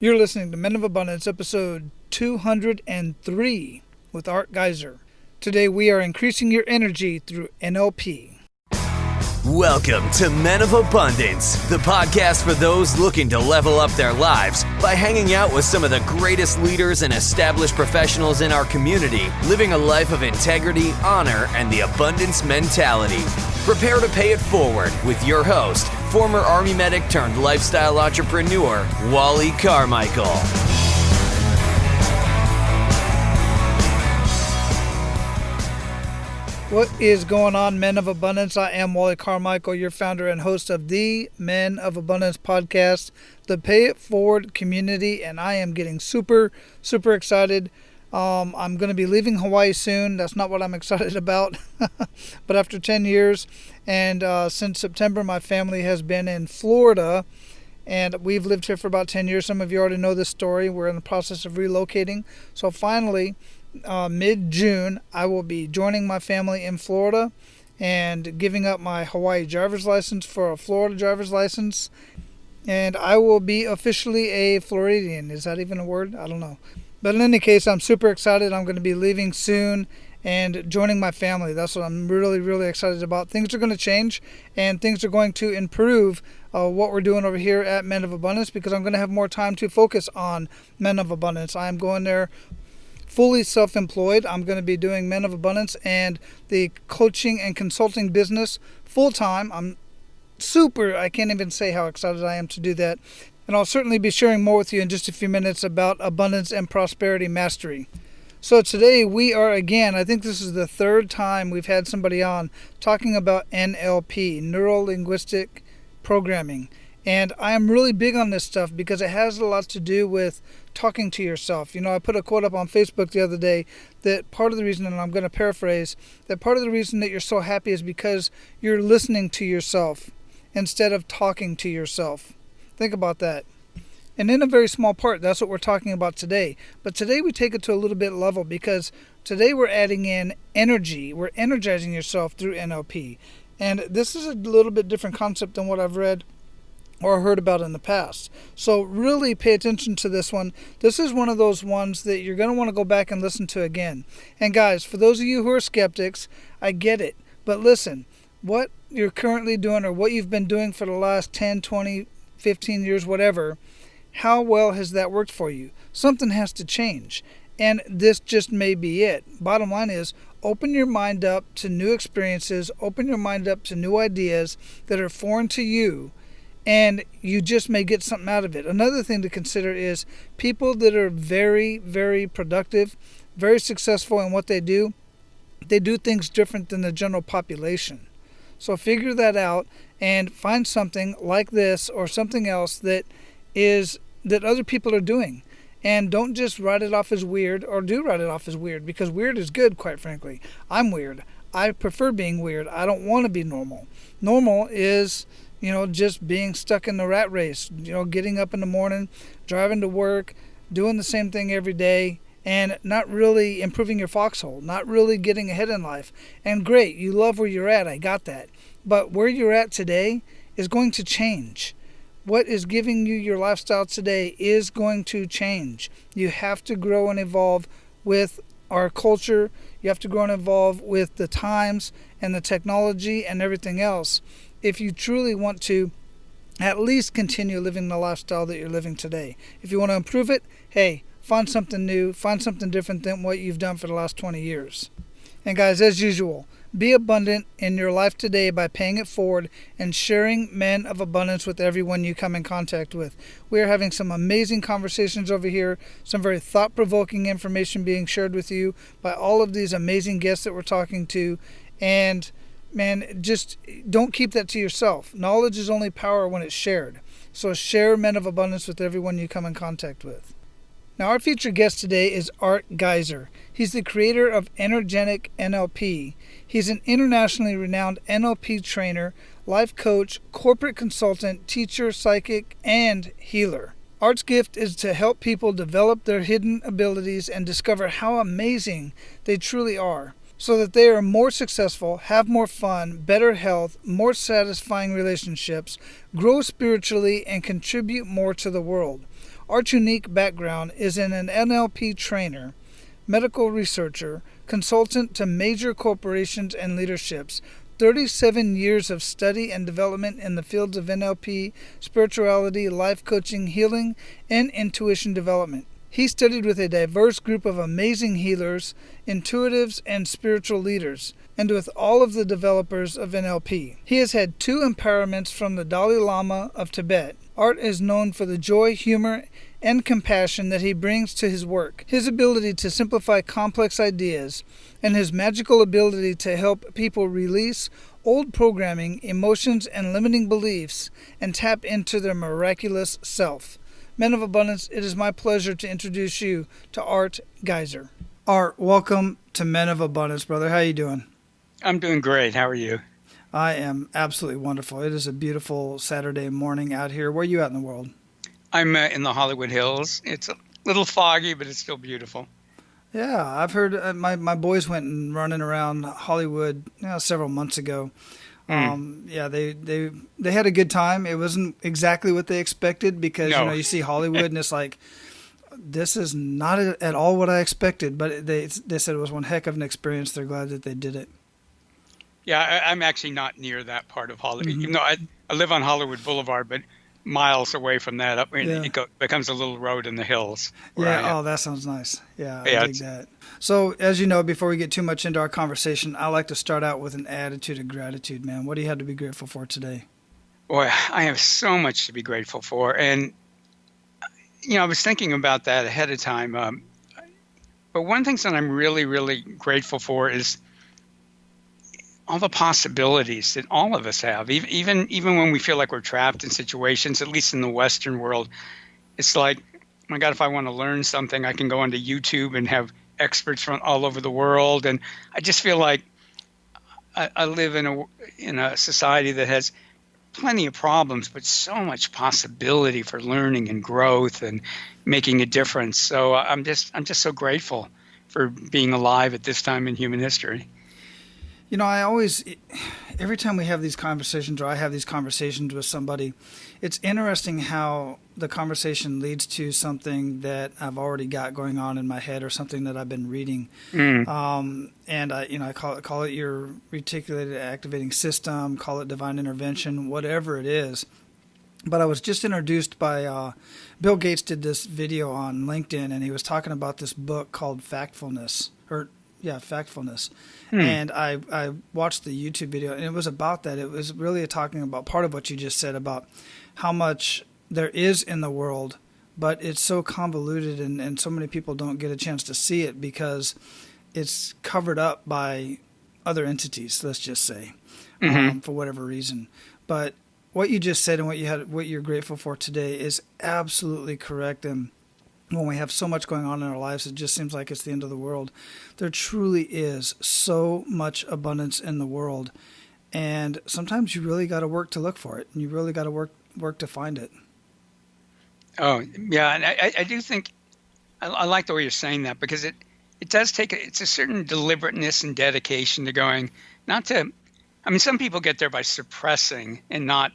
You're listening to Men of Abundance, episode 203 with Art Giser. Today we are increasing your energy through NLP. Welcome to Men of Abundance, the podcast for those looking to level up their lives by hanging out with some of the greatest leaders and established professionals in our community, living a life of integrity, honor, and the abundance mentality. Prepare to pay it forward with your host, former Army medic turned lifestyle entrepreneur, Wally Carmichael. What is going on, Men of Abundance? I am Wally Carmichael, your founder and host of the Men of Abundance podcast, the Pay It Forward community, and I am getting super excited. I'm going to be leaving Hawaii soon. That's not what I'm excited about. But after 10 years and since September, my family has been in Florida, and we've lived here for about 10 years. Some of you already know this story. We're in the process of relocating. So finally, mid-June, I will be joining my family in Florida and giving up my Hawaii driver's license for a Florida driver's license. And I will be officially a Floridian. Is that even a word? I don't know. But in any case, I'm super excited. I'm going to be leaving soon and joining my family. That's what I'm really excited about. Things are going to change and things are going to improve what we're doing over here at Men of Abundance, because I'm going to have more time to focus on Men of Abundance. I'm going there fully self-employed. I'm going to be doing Men of Abundance and the coaching and consulting business full-time. I can't even say how excited I am to do that. And I'll certainly be sharing more with you in just a few minutes about abundance and prosperity mastery. So today we are again, I think this is the third time we've had somebody on talking about NLP, Neuro-Linguistic Programming. And I am really big on this stuff because it has a lot to do with talking to yourself. You know, I put a quote up on Facebook the other day that part of the reason, and I'm going to paraphrase, that part of the reason that you're so happy is because you're listening to yourself instead of talking to yourself. Think about that. And in a very small part, that's what we're talking about today. But today we take it to a little bit level, because today we're adding in energy. We're energizing yourself through NLP. And this is a little bit different concept than what I've read or heard about in the past. So really pay attention to this one. This is one of those ones that you're going to want to go back and listen to again. And guys, for those of you who are skeptics, I get it. But listen, what you're currently doing or what you've been doing for the last 10, 20, 15 years, whatever, how well has that worked for you? Something has to change. And this just may be it. Bottom line is, open your mind up to new experiences, open your mind up to new ideas that are foreign to you, and you just may get something out of it. Another thing to consider is people that are very productive, very successful in what they do things different than the general population. So figure that out and find something like this or something else that other people are doing. And don't just write it off as weird, or do write it off as weird, because weird is good, quite frankly. I'm weird. I prefer being weird. I don't want to be normal. Normal is, just being stuck in the rat race, getting up in the morning, driving to work, doing the same thing every day, and not really improving your foxhole, not really getting ahead in life. And great, you love where you're at, I got that. But where you're at today is going to change. What is giving you your lifestyle today is going to change. You have to grow and evolve with our culture. You have to grow and evolve with the times and the technology and everything else if you truly want to at least continue living the lifestyle that you're living today. If you want to improve it, hey, find something new, find something different than what you've done for the last 20 years. And guys, as usual, be abundant in your life today by paying it forward and sharing Men of Abundance with everyone you come in contact with. We are having some amazing conversations over here, some very thought-provoking information being shared with you by all of these amazing guests that we're talking to. And man, just don't keep that to yourself. Knowledge is only power when it's shared. So share Men of Abundance with everyone you come in contact with. Now, our featured guest today is Art Giser. He's the creator of Energetic NLP. He's an internationally renowned NLP trainer, life coach, corporate consultant, teacher, psychic, and healer. Art's gift is to help people develop their hidden abilities and discover how amazing they truly are, so that they are more successful, have more fun, better health, more satisfying relationships, grow spiritually, and contribute more to the world. Art's unique background is in an NLP trainer, medical researcher, consultant to major corporations and leaderships, 37 years of study and development in the fields of NLP, spirituality, life coaching, healing, and intuition development. He studied with a diverse group of amazing healers, intuitives, and spiritual leaders, and with all of the developers of NLP. He has had 2 empowerments from the Dalai Lama of Tibet. Art is known for the joy, humor, and compassion that he brings to his work, his ability to simplify complex ideas, and his magical ability to help people release old programming, emotions, and limiting beliefs and tap into their miraculous self. Men of Abundance, it is my pleasure to introduce you to Art Giser. Art, welcome to Men of Abundance, brother. How are you doing? I'm doing great. How are you? I am absolutely wonderful. It is a beautiful Saturday morning out here. Where are you at in the world? I'm in the Hollywood Hills. It's a little foggy, but it's still beautiful. Yeah, I've heard my boys went and running around Hollywood several months ago. Yeah, they had a good time. It wasn't exactly what they expected because No. You see Hollywood and it's like, this is not at all what I expected. But they said it was one heck of an experience. They're glad that they did it. Yeah, I'm actually not near that part of Hollywood. Mm-hmm. Even though I live on Hollywood Boulevard, but miles away from that, Yeah. it becomes a little road in the hills. where I am. Oh, that sounds nice. Yeah, Yeah, I dig that. So, as you know, before we get too much into our conversation, I like to start out with an attitude of gratitude, man. What do you have to be grateful for today? Boy, I have so much to be grateful for. And, I was thinking about that ahead of time. But one thing that I'm really, really grateful for is all the possibilities that all of us have, even when we feel like we're trapped in situations, at least in the Western world. It's like, oh my God, if I want to learn something, I can go onto YouTube and have experts from all over the world. And I just feel like I live in a society that has plenty of problems, but so much possibility for learning and growth and making a difference. So I'm just so grateful for being alive at this time in human history. Every time we have these conversations or I have these conversations with somebody, it's interesting how the conversation leads to something that I've already got going on in my head or something that I've been reading. And I call it your reticulated activating system, call it divine intervention, whatever it is. But I was just introduced by Bill Gates did this video on LinkedIn, and he was talking about this book called Factfulness. And I watched the YouTube video, and it was about that. It was really talking about part of what you just said about how much there is in the world, but it's so convoluted, and so many people don't get a chance to see it because it's covered up by other entities, let's just say, for whatever reason. But what you just said and what you're grateful for today is absolutely correct. And when we have so much going on in our lives, it just seems like it's the end of the world. There truly is so much abundance in the world, and sometimes you really got to work to look for it, and you really got to work to find it. Oh, yeah, and I do think I like the way you're saying that, because it does take it's a certain deliberateness and dedication to going, not to, I mean, some people get there by suppressing and not,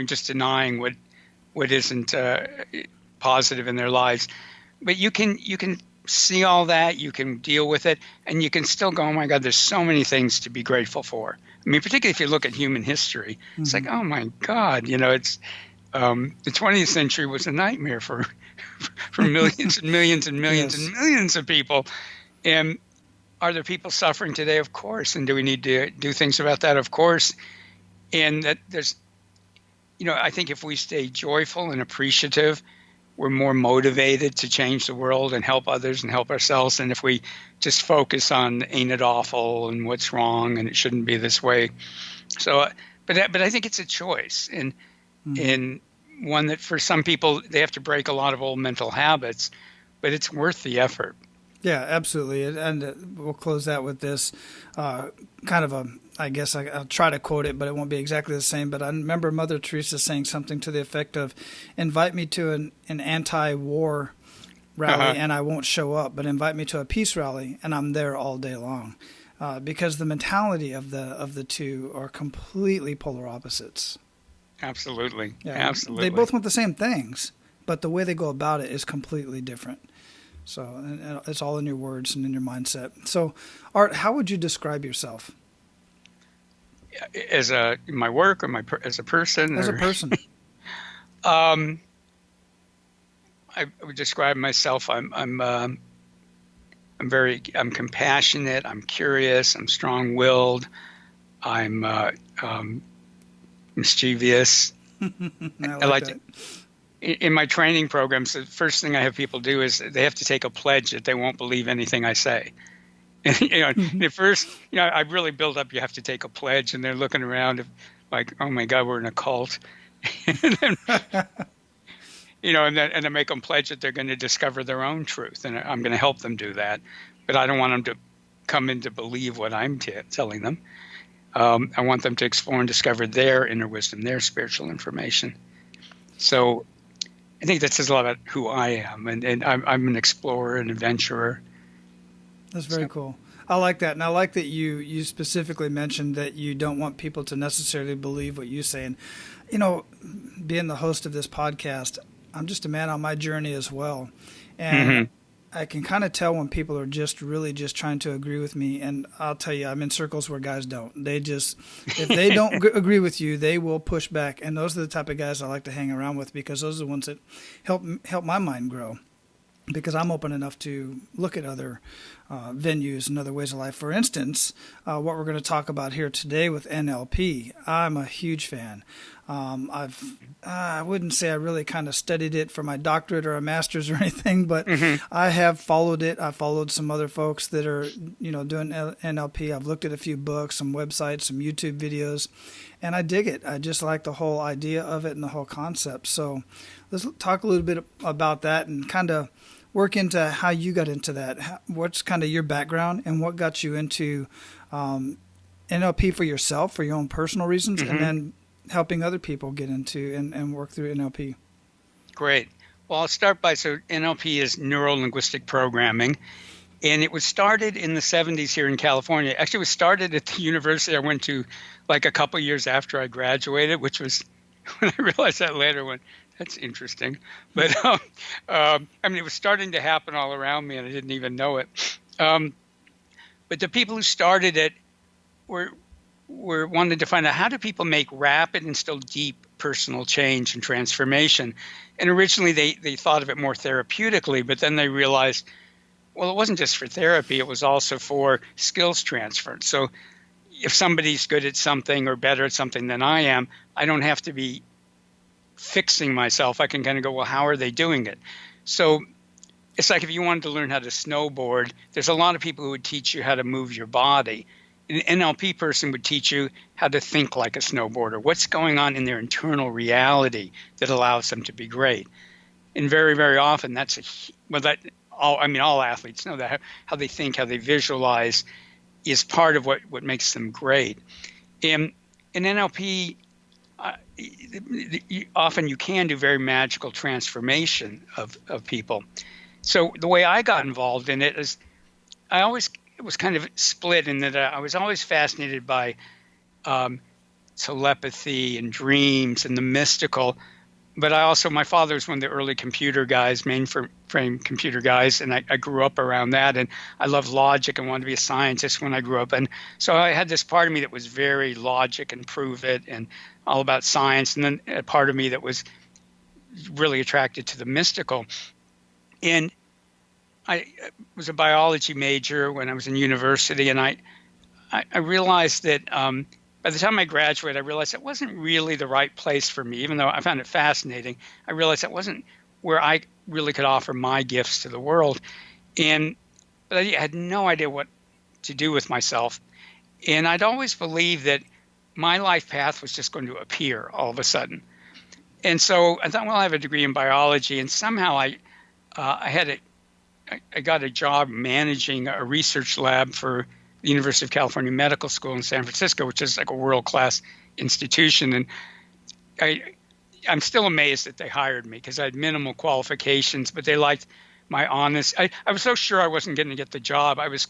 just denying what isn't positive in their lives. But you can see all that, you can deal with it, and you can still go, oh my God, there's so many things to be grateful for. I mean, particularly if you look at human history, it's like, oh my God, it's the 20th century was a nightmare for millions and millions and millions and millions of people. And are there people suffering today? Of course. And do we need to do things about that? Of course. And that there's, I think if we stay joyful and appreciative, we're more motivated to change the world and help others and help ourselves. And if we just focus on ain't it awful and what's wrong and it shouldn't be this way. So, but I think it's a choice, and one that for some people, they have to break a lot of old mental habits, but it's worth the effort. Yeah, absolutely. And we'll close that with this kind of I guess I'll try to quote it, but it won't be exactly the same. But I remember Mother Teresa saying something to the effect of, invite me to an anti-war rally and I won't show up, but invite me to a peace rally and I'm there all day long. Because the mentality of the two are completely polar opposites. Absolutely. Yeah, Absolutely. They both want the same things, but the way they go about it is completely different. So and it's all in your words and in your mindset. So, Art, how would you describe yourself? As my work, or as a person, As a or person? I would describe myself. I'm compassionate. I'm curious. I'm strong-willed. I'm mischievous. I I like like that. in my training programs, the first thing I have people do is they have to take a pledge that they won't believe anything I say. And, at first, I really build up. You have to take a pledge, and they're looking around like, "Oh my God, we're in a cult." And then, and I make them pledge that they're going to discover their own truth, and I'm going to help them do that. But I don't want them to come in to believe what I'm telling them. I want them to explore and discover their inner wisdom, their spiritual information. So I think that says a lot about who I am, and I'm an explorer, an adventurer. That's very cool. I like that, and I like that you specifically mentioned that you don't want people to necessarily believe what you say. And being the host of this podcast, I'm just a man on my journey as well, and I can kind of tell when people are just really just trying to agree with me. And I'll tell you, I'm in circles where guys don't. They just, if they don't agree with you, they will push back. And those are the type of guys I like to hang around with, because those are the ones that help my mind grow. Because I'm open enough to look at other venues and other ways of life. For instance, what we're going to talk about here today with NLP, I'm a huge fan. I wouldn't say I really kind of studied it for my doctorate or a master's or anything, but I have followed it. I followed some other folks that are, doing NLP. I've looked at a few books, some websites, some YouTube videos, and I dig it. I just like the whole idea of it and the whole concept. So let's talk a little bit about that and kind of work into how you got into that. What's kind of your background and what got you into NLP for yourself, for your own personal reasons, and then helping other people get into and work through NLP. Great. Well, I'll start by, so NLP is neuro-linguistic programming, and it was started in the 70s here in California. Actually, it was started at the university I went to like a couple years after I graduated, which was, when I realized that later, that's interesting. But it was starting to happen all around me, and I didn't even know it. But the people who started it were wanted to find out, how do people make rapid and still deep personal change and transformation? And originally they thought of it more therapeutically, but then they realized, well, it wasn't just for therapy, it was also for skills transfer. So if somebody's good at something or better at something than I am, I don't have to be fixing myself. I can kind of go, well, how are they doing it? So it's like if you wanted to learn how to snowboard, there's a lot of people who would teach you how to move your body. An NLP person would teach you how to think like a snowboarder. What's going on in their internal reality that allows them to be great? And very, very often all athletes know that how they think, how they visualize is part of what makes them great. In NLP, often you can do very magical transformation of people. So the way I got involved in it is it was kind of split in that I was always fascinated by telepathy and dreams and the mystical. But my father was one of the early computer guys, mainframe computer guys, and I grew up around that. And I loved logic and wanted to be a scientist when I grew up. And so I had this part of me that was very logic and prove it and all about science. And then a part of me that was really attracted to the mystical. And I was a biology major when I was in university, and I realized that by the time I graduated, I realized it wasn't really the right place for me, even though I found it fascinating. I realized that wasn't where I really could offer my gifts to the world. But I had no idea what to do with myself. And I'd always believed that my life path was just going to appear all of a sudden. And so I thought, well, I have a degree in biology, and somehow I got a job managing a research lab for the University of California Medical School in San Francisco, which is like a world-class institution. And I'm still amazed that they hired me because I had minimal qualifications, but they liked my honest. I was so sure I wasn't going to get the job. I was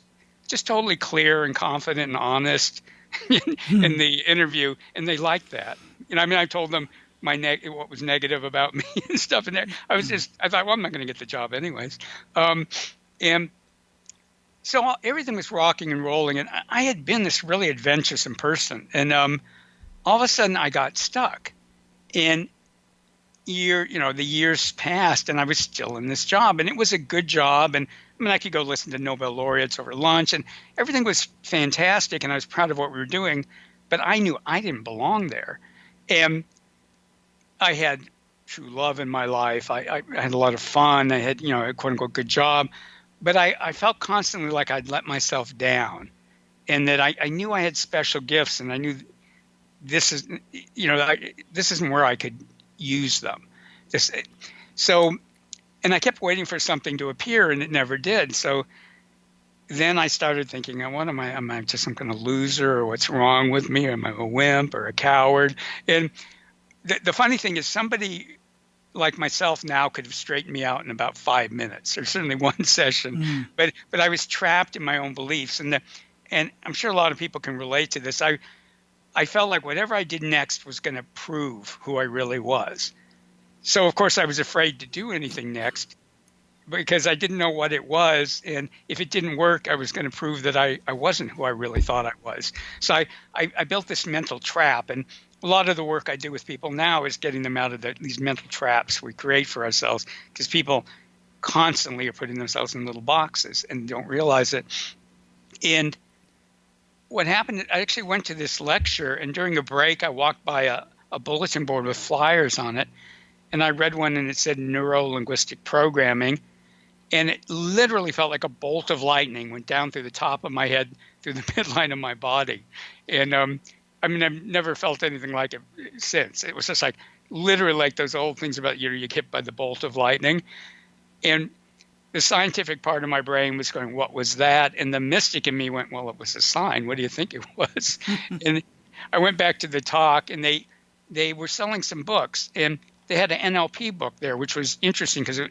just totally clear and confident and honest in the interview, and they liked that. I told them what was negative about me and stuff in there. I thought, well, I'm not going to get the job anyways. And so everything was rocking and rolling, and I had been this really adventuresome person, and all of a sudden I got stuck. And the years passed, and I was still in this job, and it was a good job. And I mean, I could go listen to Nobel laureates over lunch, and everything was fantastic, and I was proud of what we were doing. But I knew I didn't belong there, and I had true love in my life. I had a lot of fun. I had, a quote unquote good job, but I felt constantly like I'd let myself down, and that I knew I had special gifts, and I knew this isn't where I could use them. And I kept waiting for something to appear, and it never did. So then I started thinking, what am I? Am I just some kind of loser, or what's wrong with me? Or am I a wimp or a coward? And the funny thing is, somebody like myself now could have straightened me out in about 5 minutes, or certainly one session. But I was trapped in my own beliefs, and I'm sure a lot of people can relate to this. I felt like whatever I did next was going to prove who I really was. So of course I was afraid to do anything next, because I didn't know what it was, and if it didn't work, I was going to prove that I wasn't who I really thought I was. So I built this mental trap, and a lot of the work I do with people now is getting them out of these mental traps we create for ourselves, because people constantly are putting themselves in little boxes and don't realize it. And what happened, I actually went to this lecture, and during a break, I walked by a bulletin board with flyers on it, and I read one, and it said neuro-linguistic programming, and it literally felt like a bolt of lightning went down through the top of my head, through the midline of my body. And I mean, I've never felt anything like it since. It was just like literally like those old things about you get hit by the bolt of lightning. And the scientific part of my brain was going, what was that? And the mystic in me went, well, it was a sign. What do you think it was? And I went back to the talk, and they were selling some books, and they had an NLP book there, which was interesting because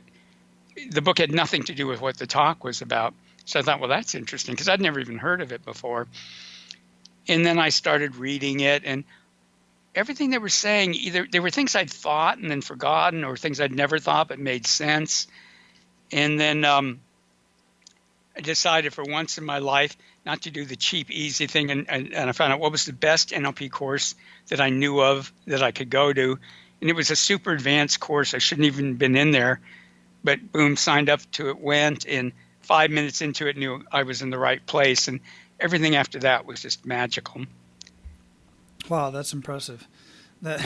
the book had nothing to do with what the talk was about. So I thought, well, that's interesting, because I'd never even heard of it before. And then I started reading it, and everything they were saying, either they were things I'd thought and then forgotten, or things I'd never thought but made sense. And then I decided for once in my life not to do the cheap, easy thing. And I found out what was the best NLP course that I knew of that I could go to. And it was a super advanced course. I shouldn't even been in there. But boom, signed up to it, went. And 5 minutes into it, knew I was in the right place. And everything after that was just magical. Wow, that's impressive. It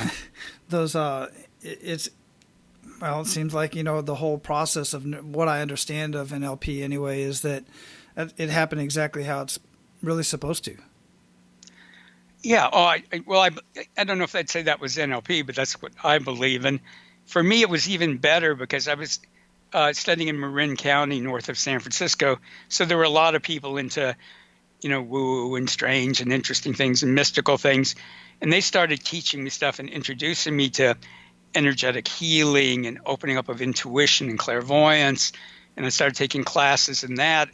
seems like, the whole process of what I understand of NLP anyway is that it happened exactly how it's really supposed to. Yeah. I don't know if I'd say that was NLP, but that's what I believe. And for me, it was even better because I was studying in Marin County, north of San Francisco. So there were a lot of people into, woo and strange and interesting things and mystical things. And they started teaching me stuff and introducing me to energetic healing and opening up of intuition and clairvoyance. And I started taking classes in that.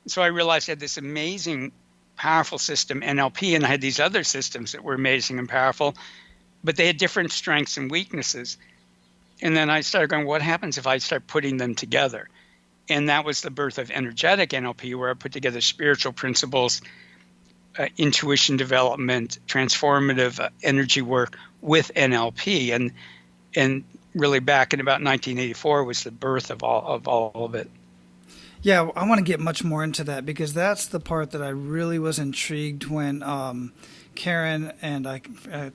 And so I realized I had this amazing, powerful system, NLP, and I had these other systems that were amazing and powerful, but they had different strengths and weaknesses. And then I started going, what happens if I start putting them together? And that was the birth of Energetic NLP, where I put together spiritual principles, intuition development, transformative energy work with NLP. And really back in about 1984 was the birth of all of it. Yeah, I want to get much more into that, because that's the part that I really was intrigued when Karen, and I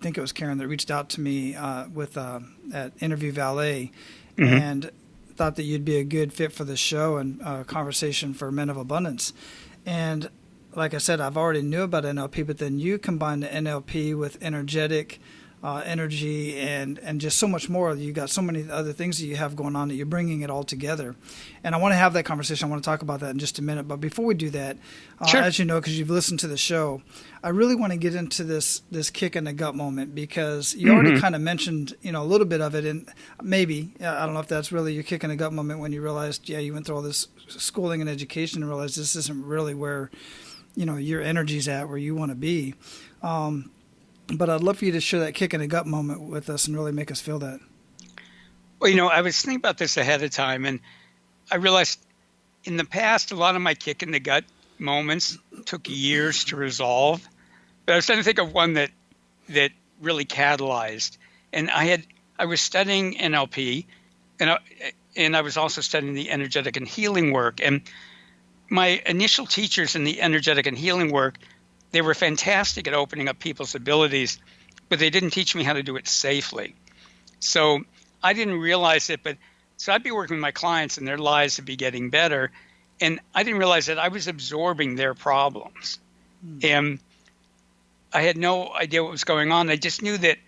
think it was Karen that reached out to me at Interview Valet, and thought that you'd be a good fit for the show and conversation for Men of Abundance. And like I said, I've already knew about NLP, but then you combine the NLP with energetic energy and just so much more. You got so many other things that you have going on that you're bringing it all together. And I want to have that conversation. I want to talk about that in just a minute. But before we do that, sure. As you know, because you've listened to the show, I really want to get into this kick in the gut moment, because you already kind of mentioned, a little bit of it. And maybe, I don't know if that's really your kick in the gut moment when you realized, you went through all this schooling and education and realized this isn't really where, your energy's at, where you want to be. But I'd love for you to share that kick in the gut moment with us and really make us feel that. Well, I was thinking about this ahead of time, and I realized in the past, a lot of my kick in the gut moments took years to resolve. But I was trying to think of one that really catalyzed. And I was studying NLP, and I was also studying the energetic and healing work. And my initial teachers in the energetic and healing work, they were fantastic at opening up people's abilities, but they didn't teach me how to do it safely. So I didn't realize it, but so I'd be working with my clients and their lives would be getting better. And I didn't realize that I was absorbing their problems. And I had no idea what was going on. I just knew that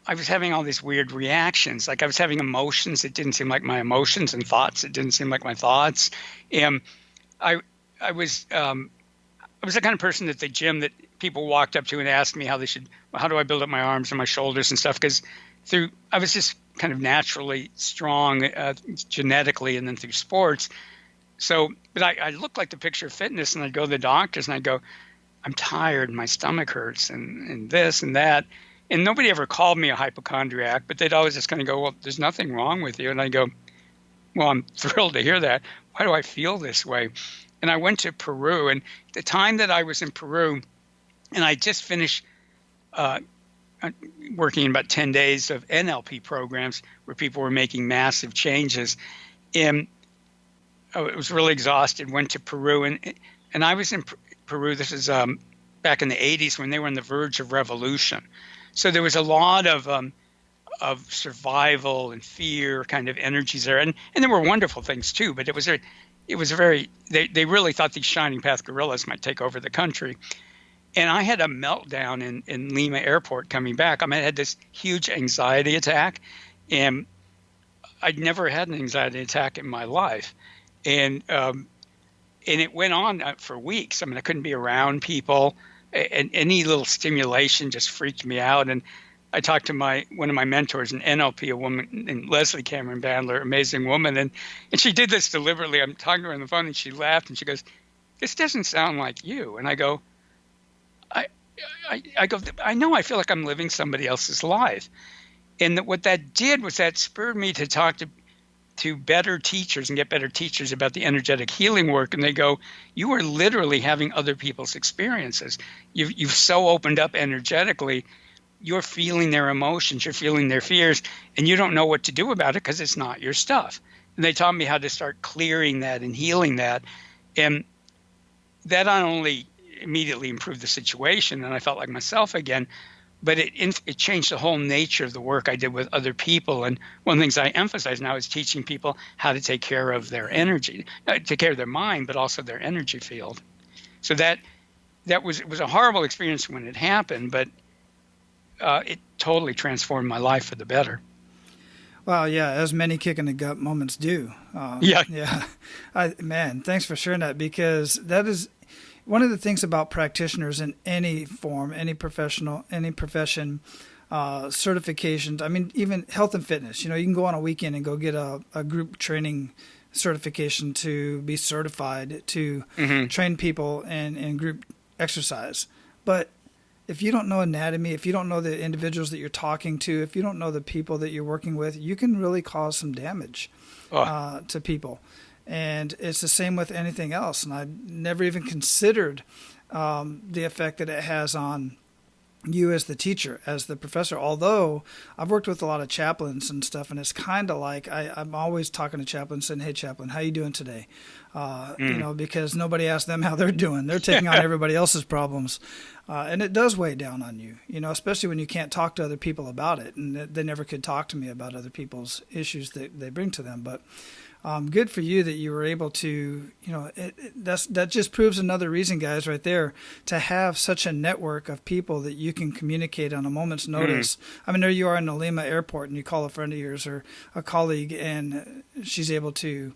I was having all these weird reactions. Like I was having emotions that didn't seem like my emotions, and thoughts that didn't seem like my thoughts. And I was the kind of person at the gym that people walked up to and asked me how do I build up my arms and my shoulders and stuff, because I was just kind of naturally strong genetically, and then through sports. So, but I looked like the picture of fitness, and I'd go to the doctors and I'd go, I'm tired, my stomach hurts, and this and that. And nobody ever called me a hypochondriac, but they'd always just kind of go, well, there's nothing wrong with you. And I go, well, I'm thrilled to hear that. Why do I feel this way? And I went to Peru, and the time that I was in Peru, and I just finished working in about 10 days of NLP programs where people were making massive changes. And I was really exhausted, went to Peru, and I was in Peru. This is back in the 80s when they were on the verge of revolution. So there was a lot of survival and fear kind of energies there. And there were wonderful things too, but it was they really thought these shining path guerrillas might take over the country. And I had a meltdown in Lima airport coming back. I had this huge anxiety attack, and I'd never had an anxiety attack in my life. And it went on for weeks. I couldn't be around people, and any little stimulation just freaked me out. And I talked to one of my mentors in NLP, a woman named Leslie Cameron Bandler, amazing woman. And she did this deliberately. I'm talking to her on the phone, and she laughed, and she goes, "This doesn't sound like you." And I go, I know, I feel like I'm living somebody else's life. And what that did was that spurred me to talk to better teachers and get better teachers about the energetic healing work. And they go, you are literally having other people's experiences. You've so opened up energetically. You're feeling their emotions, you're feeling their fears, and you don't know what to do about it because it's not your stuff. And they taught me how to start clearing that and healing that. And that not only immediately improved the situation, and I felt like myself again, but it changed the whole nature of the work I did with other people. And one of the things I emphasize now is teaching people how to take care of their energy, take care of their mind, but also their energy field. So it was a horrible experience when it happened, but it totally transformed my life for the better. Well, yeah, as many kick in the gut moments do. Yeah. Man, thanks for sharing that, because that is one of the things about practitioners in any form, any profession, certifications. Even health and fitness. You can go on a weekend and go get a group training certification to be certified to train people in group exercise. But if you don't know anatomy, if you don't know the individuals that you're talking to, if you don't know the people that you're working with, you can really cause some damage to people. And it's the same with anything else. And I never even considered the effect that it has on you as the teacher, as the professor. Although I've worked with a lot of chaplains and stuff, and it's kind of like I'm always talking to chaplains saying, "Hey, chaplain, how you doing today?" Because nobody asked them how they're doing. They're taking on everybody else's problems. And it does weigh down on you, especially when you can't talk to other people about it. And they never could talk to me about other people's issues that they bring to them. But good for you that you were able to, that just proves another reason, guys, right there, to have such a network of people that you can communicate on a moment's notice. There you are in the Lima airport, and you call a friend of yours or a colleague, and she's able to,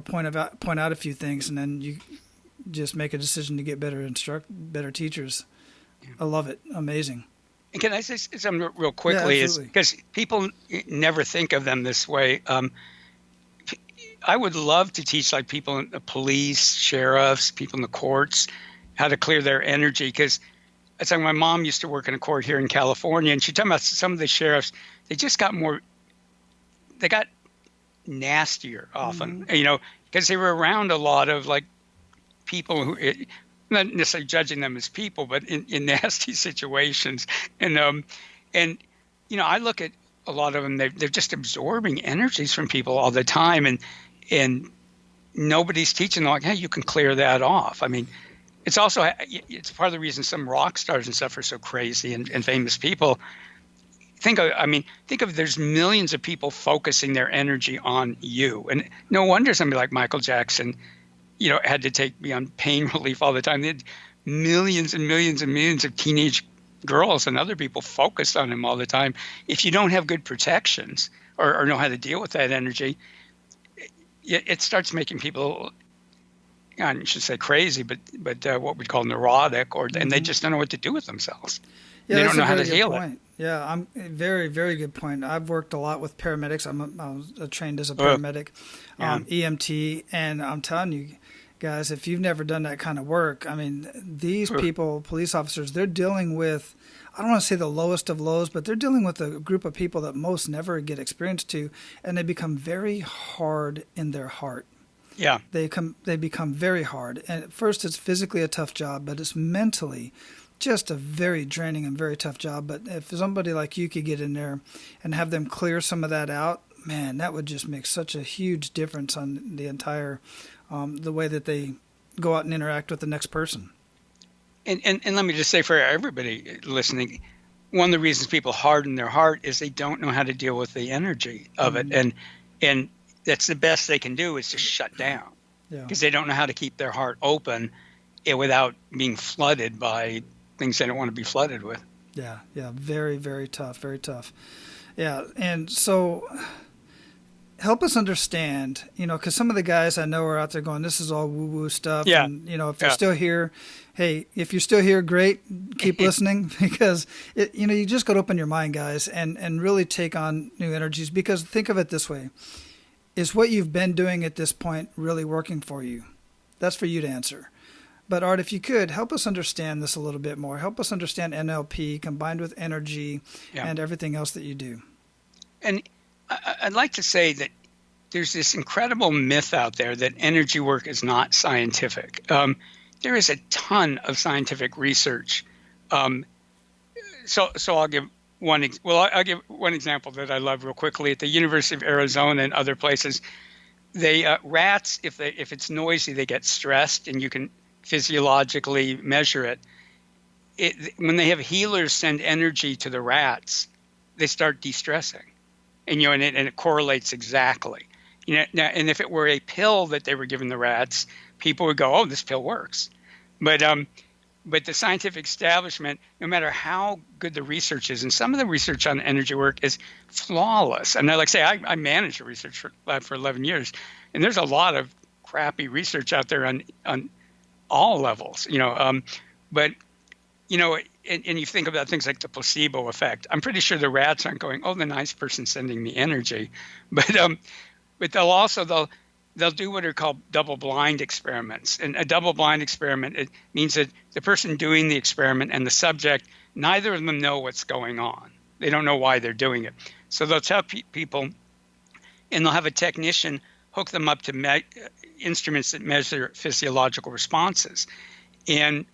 point out a few things, and then you just make a decision to get better teachers. I love it. Amazing. And can I say something real quickly? Yeah, because people never think of them this way. I would love to teach like people in the police, sheriffs, people in the courts, how to clear their energy, because it's like my mom used to work in a court here in California, and she talked about some of the sheriffs. They just got more. They got nastier often, because they were around a lot of like people who, not necessarily judging them as people, but in nasty situations. And I look at a lot of them. They're just absorbing energies from people all the time, and nobody's teaching them like, hey, you can clear that off. I mean, it's part of the reason some rock stars and stuff are so crazy and famous people. Think of there's millions of people focusing their energy on you, and no wonder somebody like Michael Jackson, had to be on pain relief all the time. They had millions and millions and millions of teenage girls and other people focused on him all the time. If you don't have good protections or know how to deal with that energy, it starts making people, I should say crazy, but what we'd call neurotic, and they just don't know what to do with themselves. Yeah, they that's don't know a how very to good heal point. it. Yeah, very, very good point. I've worked a lot with paramedics. I was trained as a paramedic, EMT, and I'm telling you guys, if you've never done that kind of work, I mean, these people, police officers, they're dealing with, I don't want to say the lowest of lows, but they're dealing with a group of people that most never get experienced to, and they become very hard in their heart. Yeah. They become very hard. And at first it's physically a tough job, but it's mentally just a very draining and very tough job. But if somebody like you could get in there and have them clear some of that out, man, that would just make such a huge difference on the entire, the way that they go out and interact with the next person. And let me just say for everybody listening, one of the reasons people harden their heart is they don't know how to deal with the energy of it. And that's the best they can do is just shut down, because they don't know how to keep their heart open without being flooded by things they don't want to be flooded with. Yeah. Very, very tough. Very tough. Yeah. And so help us understand, because some of the guys I know are out there going, this is all woo-woo stuff. Yeah. And, if they're still here, hey, if you're still here, great, keep listening, because, you just got to open your mind, guys, and really take on new energies. Because think of it this way. Is what you've been doing at this point really working for you? That's for you to answer. But Art, if you could, help us understand this a little bit more. Help us understand NLP combined with energy and everything else that you do. And I'd like to say that there's this incredible myth out there that energy work is not scientific. There is a ton of scientific research. So I'll give I'll give one example that I love real quickly. At the University of Arizona and other places, rats, if it's noisy, they get stressed, and you can physiologically measure it. When they have healers send energy to the rats, they start de-stressing, and it correlates exactly. Now, and if it were a pill that they were giving the rats, people would go, "Oh, this pill works," but the scientific establishment, no matter how good the research is, and some of the research on energy work is flawless. And like I say, I managed a research lab for 11 years, and there's a lot of crappy research out there on all levels, but, and you think about things like the placebo effect. I'm pretty sure the rats aren't going, "Oh, the nice person's sending me energy," but they'll do what are called double-blind experiments. And a double-blind experiment, it means that the person doing the experiment and the subject, neither of them know what's going on. They don't know why they're doing it. So they'll tell people, and they'll have a technician hook them up to instruments that measure physiological responses. And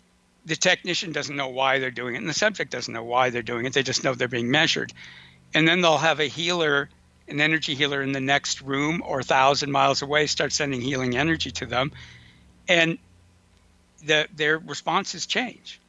the technician doesn't know why they're doing it, and the subject doesn't know why they're doing it. They just know they're being measured. And then they'll have an energy healer in the next room or 1,000 miles away start sending healing energy to them, and their responses change,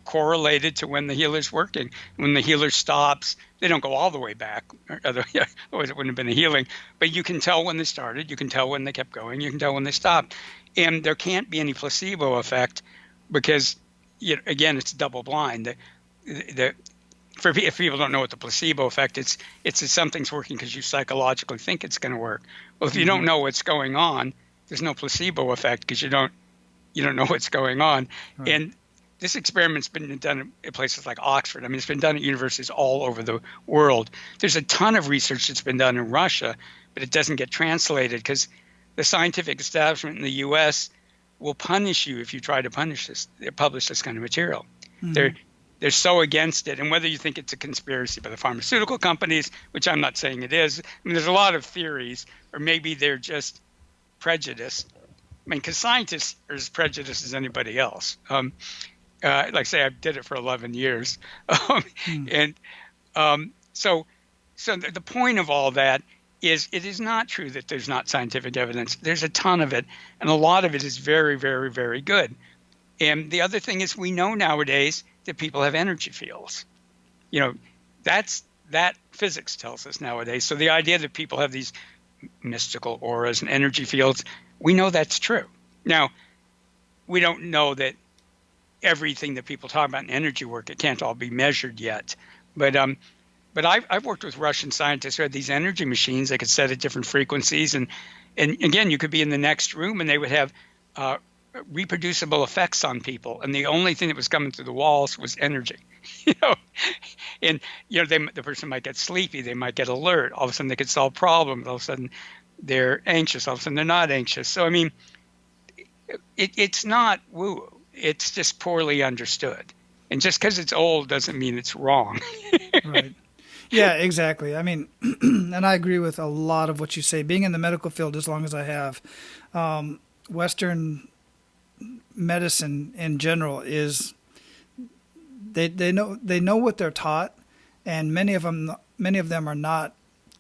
correlated to when the healer's working. When the healer stops, they don't go all the way back, otherwise it wouldn't have been a healing, but you can tell when they started, you can tell when they kept going, you can tell when they stopped. And there can't be any placebo effect because, again, it's double blind. If people don't know what the placebo effect is, it's that something's working because you psychologically think it's going to work. Well, if you don't know what's going on, there's no placebo effect because you don't know what's going on. Right. And this experiment's been done at places like Oxford. I mean, it's been done at universities all over the world. There's a ton of research that's been done in Russia, but it doesn't get translated because the scientific establishment in the U.S. will punish you if you try to publish this kind of material. Mm-hmm. they're so against it. And whether you think it's a conspiracy by the pharmaceutical companies, which I'm not saying it is, I mean, there's a lot of theories, or maybe they're just prejudiced. I mean, because scientists are as prejudiced as anybody else. Like I say, I did it for 11 years. And so the point of all that is it is not true that there's not scientific evidence. There's a ton of it, and a lot of it is very, very, very good. And the other thing is we know nowadays that people have energy fields. You know, that physics tells us nowadays. So the idea that people have these mystical auras and energy fields, we know that's true. Now, we don't know that everything that people talk about in energy work, it can't all be measured yet. But I've worked with Russian scientists who had these energy machines. They could set at different frequencies. And again, you could be in the next room and they would have reproducible effects on people. And the only thing that was coming through the walls was energy. And the person might get sleepy. They might get alert. All of a sudden they could solve problems. All of a sudden they're anxious. All of a sudden they're not anxious. So, I mean, it's not woo. It's just poorly understood. And just because it's old doesn't mean it's wrong. Right. Yeah, exactly. I mean, and I agree with a lot of what you say. Being in the medical field as long as I have, Western medicine in general is they know what they're taught, and many of them are not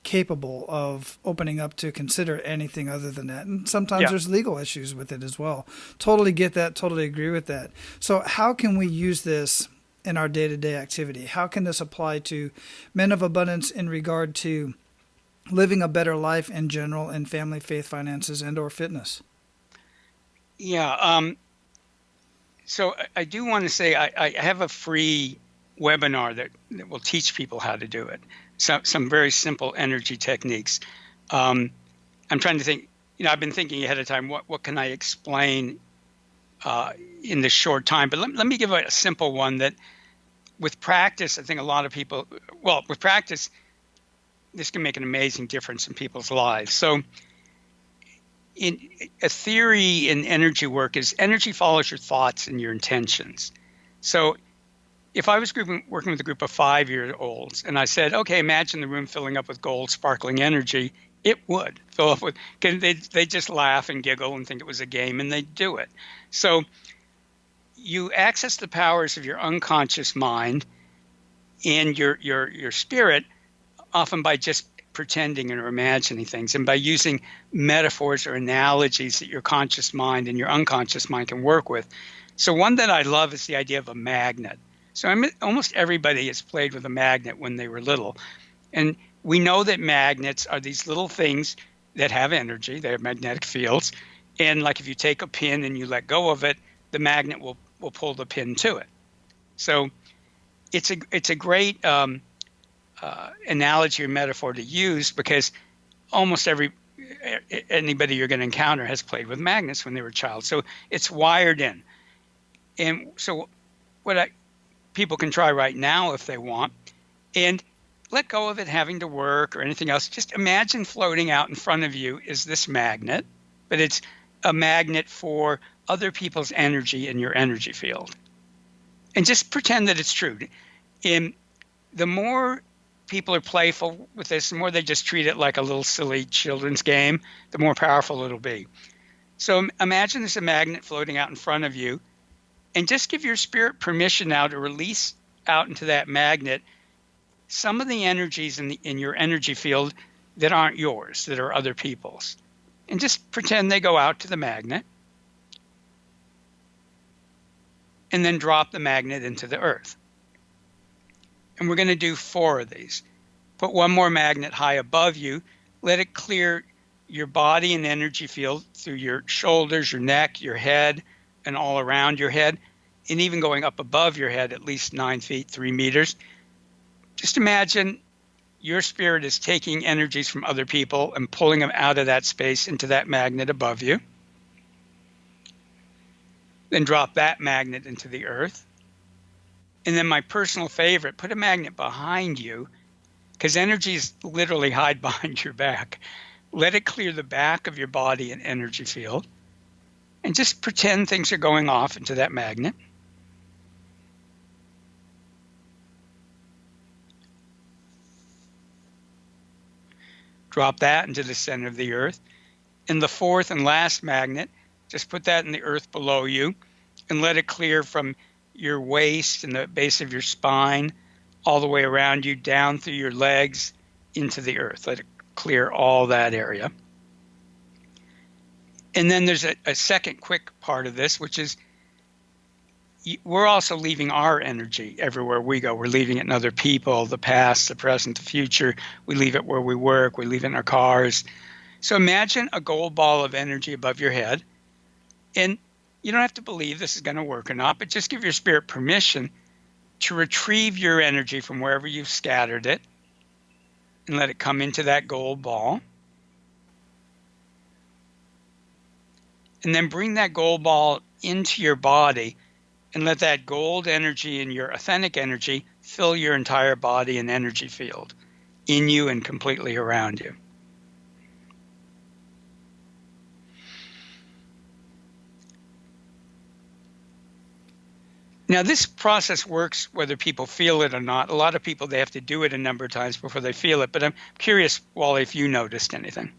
capable of opening up to consider anything other than that. And sometimes there's legal issues with it as well. Totally get that. Totally agree with that. So how can we use this in our day-to-day activity? How can this apply to men of abundance in regard to living a better life in general in family, faith, finances, and or fitness? Yeah. So I do want to say I have a free webinar that will teach people how to do it. Some very simple energy techniques. I'm trying to think, I've been thinking ahead of time, what can I explain in this short time? But let me give a simple one that with practice, I think a lot of people, with practice, this can make an amazing difference in people's lives. So in a theory in energy work is energy follows your thoughts and your intentions. So if I was working with a group of 5-year-olds and I said, okay, imagine the room filling up with gold, sparkling energy, it would fill up with, because they just laugh and giggle and think it was a game, and they do it. So you access the powers of your unconscious mind and your spirit, often by just pretending or imagining things, and by using metaphors or analogies that your conscious mind and your unconscious mind can work with. So one that I love is the idea of a magnet. So almost everybody has played with a magnet when they were little. And we know that magnets are these little things that have energy. They have magnetic fields. And like if you take a pin and you let go of it, the magnet will pull the pin to it. So it's a great analogy or metaphor to use, because almost anybody you're going to encounter has played with magnets when they were a child. So it's wired in. And so people can try right now if they want, and let go of it having to work or anything else. Just imagine floating out in front of you is this magnet, but it's a magnet for other people's energy in your energy field. And just pretend that it's true. And the more people are playful with this, the more they just treat it like a little silly children's game, the more powerful it'll be. So imagine there's a magnet floating out in front of you, and just give your spirit permission now to release out into that magnet some of the energies in your energy field that aren't yours, that are other people's. And just pretend they go out to the magnet, and then drop the magnet into the earth. And we're going to do 4 of these. Put one more magnet high above you. Let it clear your body and energy field through your shoulders, your neck, your head, and all around your head, and even going up above your head at least 9 feet, 3 meters. Just imagine your spirit is taking energies from other people and pulling them out of that space into that magnet above you. Then drop that magnet into the earth. And then my personal favorite, put a magnet behind you, because energies literally hide behind your back. Let it clear the back of your body and energy field. And just pretend things are going off into that magnet. drop that into the center of the earth. And the fourth and last magnet, just put that in the earth below you and let it clear from your waist and the base of your spine all the way around you, down through your legs into the earth. Let it clear all that area. And then there's a second quick part of this, which is we're also leaving our energy everywhere we go. We're leaving it in other people, the past, the present, the future. We leave it where we work. We leave it in our cars. So imagine a gold ball of energy above your head. And you don't have to believe this is going to work or not, but just give your spirit permission to retrieve your energy from wherever you've scattered it and let it come into that gold ball. And then bring that gold ball into your body and let that gold energy and your authentic energy fill your entire body and energy field in you and completely around you. Now, this process works whether people feel it or not. A lot of people, they have to do it a number of times before they feel it. But I'm curious, Wally, if you noticed anything.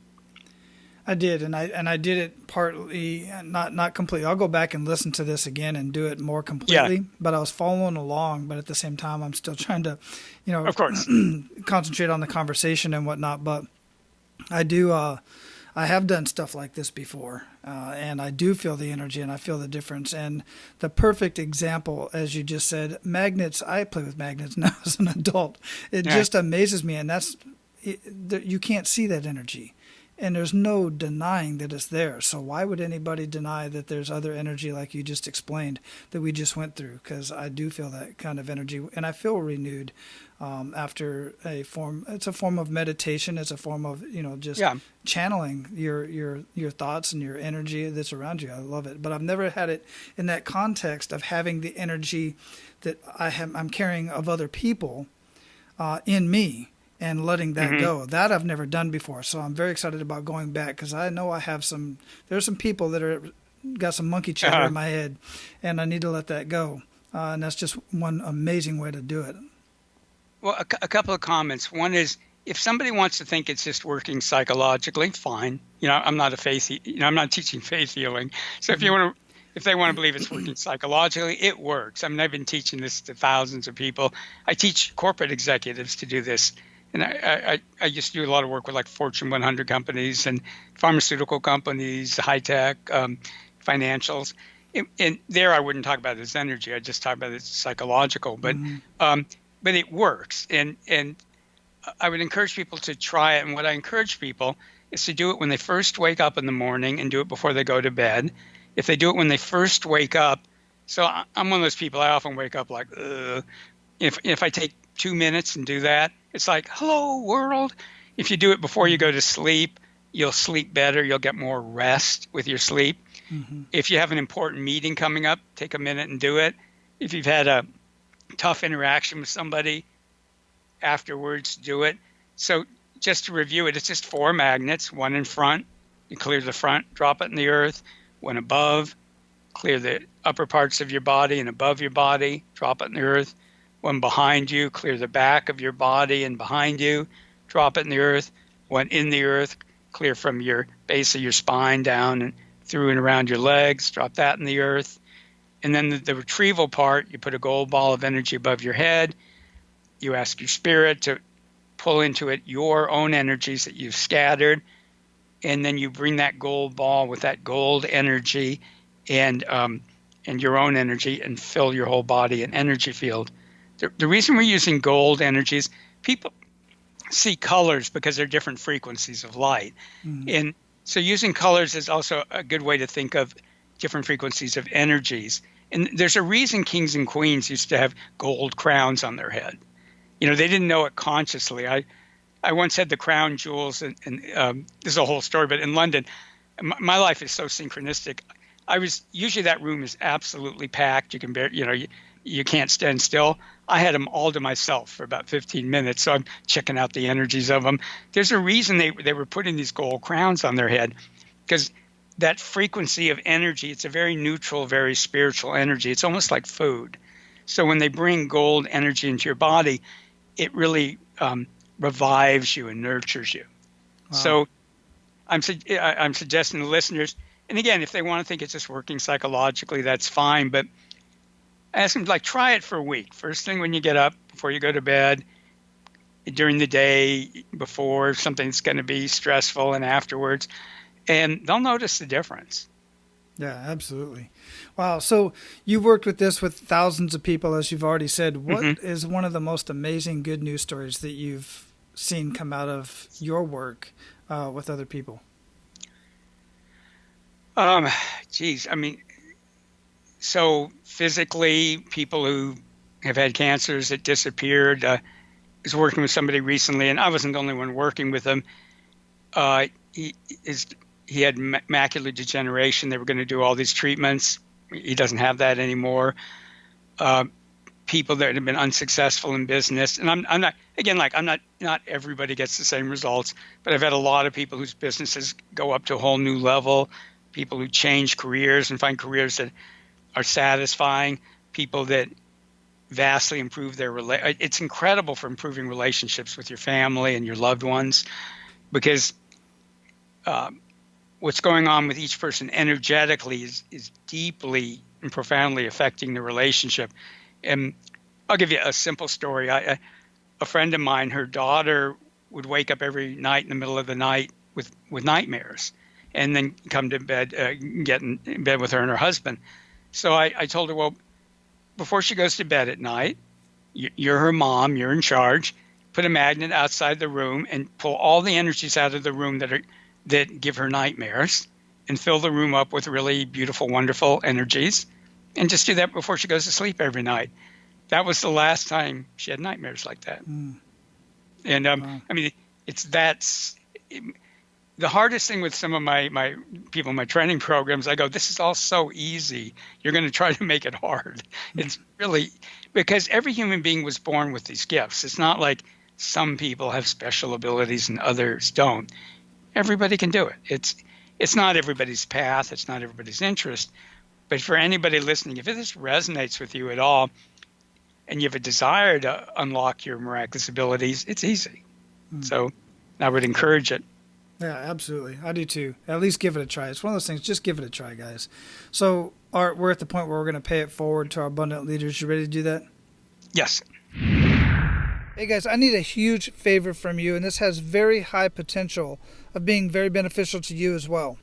I did, and I did it partly, not completely. I'll go back and listen to this again and do it more completely. Yeah. But I was following along, but at the same time, I'm still trying to, of course, concentrate on the conversation and whatnot. But I have done stuff like this before, and I do feel the energy and I feel the difference. And the perfect example, as you just said, magnets. I play with magnets now as an adult. It just amazes me, and you can't see that energy. And there's no denying that it's there. So why would anybody deny that there's other energy like you just explained that we just went through? Because I do feel that kind of energy, and I feel renewed after a form. It's a form of meditation. It's a form of channeling your thoughts and your energy that's around you. I love it, but I've never had it in that context of having the energy that I'm carrying of other people in me. And letting that go. That I've never done before. So I'm very excited about going back because I know there's some people that got some monkey chatter in my head, and I need to let that go. And that's just one amazing way to do it. Well, a couple of comments. One is, if somebody wants to think it's just working psychologically, fine. I'm not I'm not teaching faith healing. So if they want to believe it's working psychologically, it works. I mean, I've been teaching this to thousands of people. I teach corporate executives to do this. And I used to do a lot of work with like Fortune 100 companies and pharmaceutical companies, high tech, financials. And there I wouldn't talk about it as energy. I just talk about it as psychological. But it works. And I would encourage people to try it. And what I encourage people is to do it when they first wake up in the morning and do it before they go to bed. If they do it when they first wake up, so I'm one of those people, I often wake up like, ugh. If I take 2 minutes and do that, it's like, hello, world. If you do it before you go to sleep, you'll sleep better. You'll get more rest with your sleep. Mm-hmm. If you have an important meeting coming up, take a minute and do it. If you've had a tough interaction with somebody, afterwards, do it. So just to review it, it's just 4 magnets, one in front. You clear the front, drop it in the earth. One above, clear the upper parts of your body and above your body, drop it in the earth. One behind you, clear the back of your body and behind you, drop it in the earth. One in the earth, clear from your base of your spine down and through and around your legs, drop that in the earth. And then the retrieval part, you put a gold ball of energy above your head. You ask your spirit to pull into it your own energies that you've scattered. And then you bring that gold ball with that gold energy and your own energy and fill your whole body and energy field. The reason we're using gold energies, people see colors because they're different frequencies of light. Mm-hmm. And so using colors is also a good way to think of different frequencies of energies. And there's a reason kings and queens used to have gold crowns on their head. They didn't know it consciously. I once had the crown jewels, and this is a whole story, but in London, my life is so synchronistic. Usually that room is absolutely packed. You can you can't stand still. I had them all to myself for about 15 minutes, so I'm checking out the energies of them. There's a reason they were putting these gold crowns on their head, because that frequency of energy, it's a very neutral, very spiritual energy. It's almost like food. So when they bring gold energy into your body, it really revives you and nurtures you. Wow. So I'm suggesting to listeners, and again, if they want to think it's just working psychologically, that's fine. But ask them, like, try it for a week. First thing when you get up, before you go to bed, during the day, before something's going to be stressful, and afterwards, and they'll notice the difference. Yeah, absolutely. Wow. So you've worked with this with thousands of people, as you've already said. What Mm-hmm. is one of the most amazing good news stories that you've seen come out of your work with other people? Um, Geez, I mean, so physically, people who have had cancers that disappeared. I was working with somebody recently, and I wasn't the only one working with him. Uh, he is he had macular degeneration. They were going to do all these treatments. He doesn't have that anymore. Uh, People that have been unsuccessful in business, and I'm not, again, like, not everybody gets the same results, but I've had a lot of people whose businesses go up to a whole new level. People who change careers and find careers that are satisfying. People that vastly improve their it's incredible for improving relationships with your family and your loved ones, because what's going on with each person energetically is deeply and profoundly affecting the relationship. And I'll give you a simple story. A friend of mine, her daughter would wake up every night in the middle of the night with nightmares, and then come to bed, get in bed with her and her husband. So I told her, well, before she goes to bed at night, you're her mom, you're in charge. Put a magnet outside the room and pull all the energies out of the room that give her nightmares, and fill the room up with really beautiful, wonderful energies. And just do that before she goes to sleep every night. That was the last time she had nightmares like that. Mm, And wow. I mean, that's the hardest thing with some of my people in my training programs. I go, this is all so easy. You're going to try to make it hard. It's really, because every human being was born with these gifts. It's not like some people have special abilities and others don't. Everybody can do it. It's not everybody's path. It's not everybody's interest. But for anybody listening, if this resonates with you at all, and you have a desire to unlock your miraculous abilities, it's easy. So I would encourage it. Yeah, absolutely. I do too. At least give it a try. It's one of those things. Just give it a try, guys. So, Art, we're at the point where we're going to pay it forward to our abundant leaders. You ready to do that? Yes. Hey, guys, I need a huge favor from you, and this has very high potential of being very beneficial to you as well.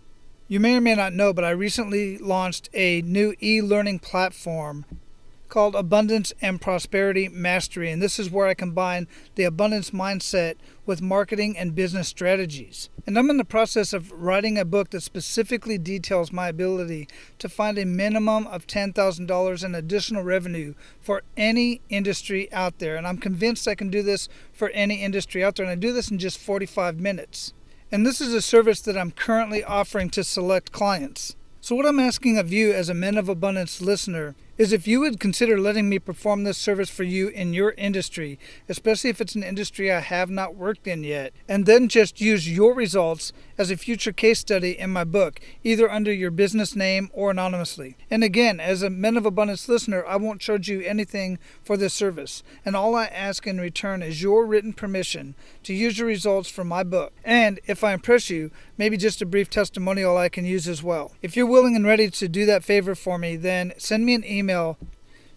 You may or may not know, but I recently launched a new e-learning platform called Abundance and Prosperity Mastery, and this is where I combine the abundance mindset with marketing and business strategies. And I'm in the process of writing a book that specifically details my ability to find a minimum of $10,000 in additional revenue for any industry out there. And I'm convinced I can do this for any industry out there, and I do this in just 45 minutes. And this is a service that I'm currently offering to select clients. So what I'm asking of you as a Men of Abundance listener is if you would consider letting me perform this service for you in your industry, especially if it's an industry I have not worked in yet, and then just use your results as a future case study in my book, either under your business name or anonymously. And again, as a Men of Abundance listener, I won't charge you anything for this service, and all I ask in return is your written permission to use your results for my book. And if I impress you, maybe just a brief testimonial I can use as well. If you're willing and ready to do that favor for me, then send me an email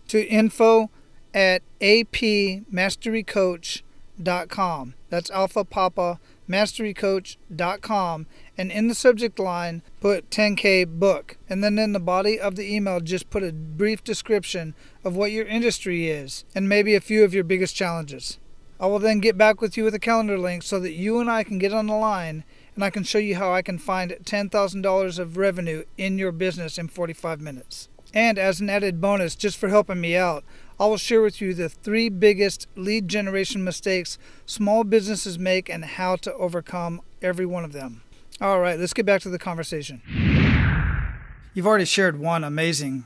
to info@apmasterycoach.com. That's Alpha Papa masterycoach.com, and in the subject line put 10K book, and then in the body of the email just put a brief description of what your industry is and maybe a few of your biggest challenges. I will then get back with you with a calendar link so that you and I can get on the line, and I can show you how I can find $10,000 of revenue in your business in 45 minutes. And as an added bonus, just for helping me out, I will share with you the 3 biggest lead generation mistakes small businesses make and how to overcome every one of them. All right, let's get back to the conversation. You've already shared one amazing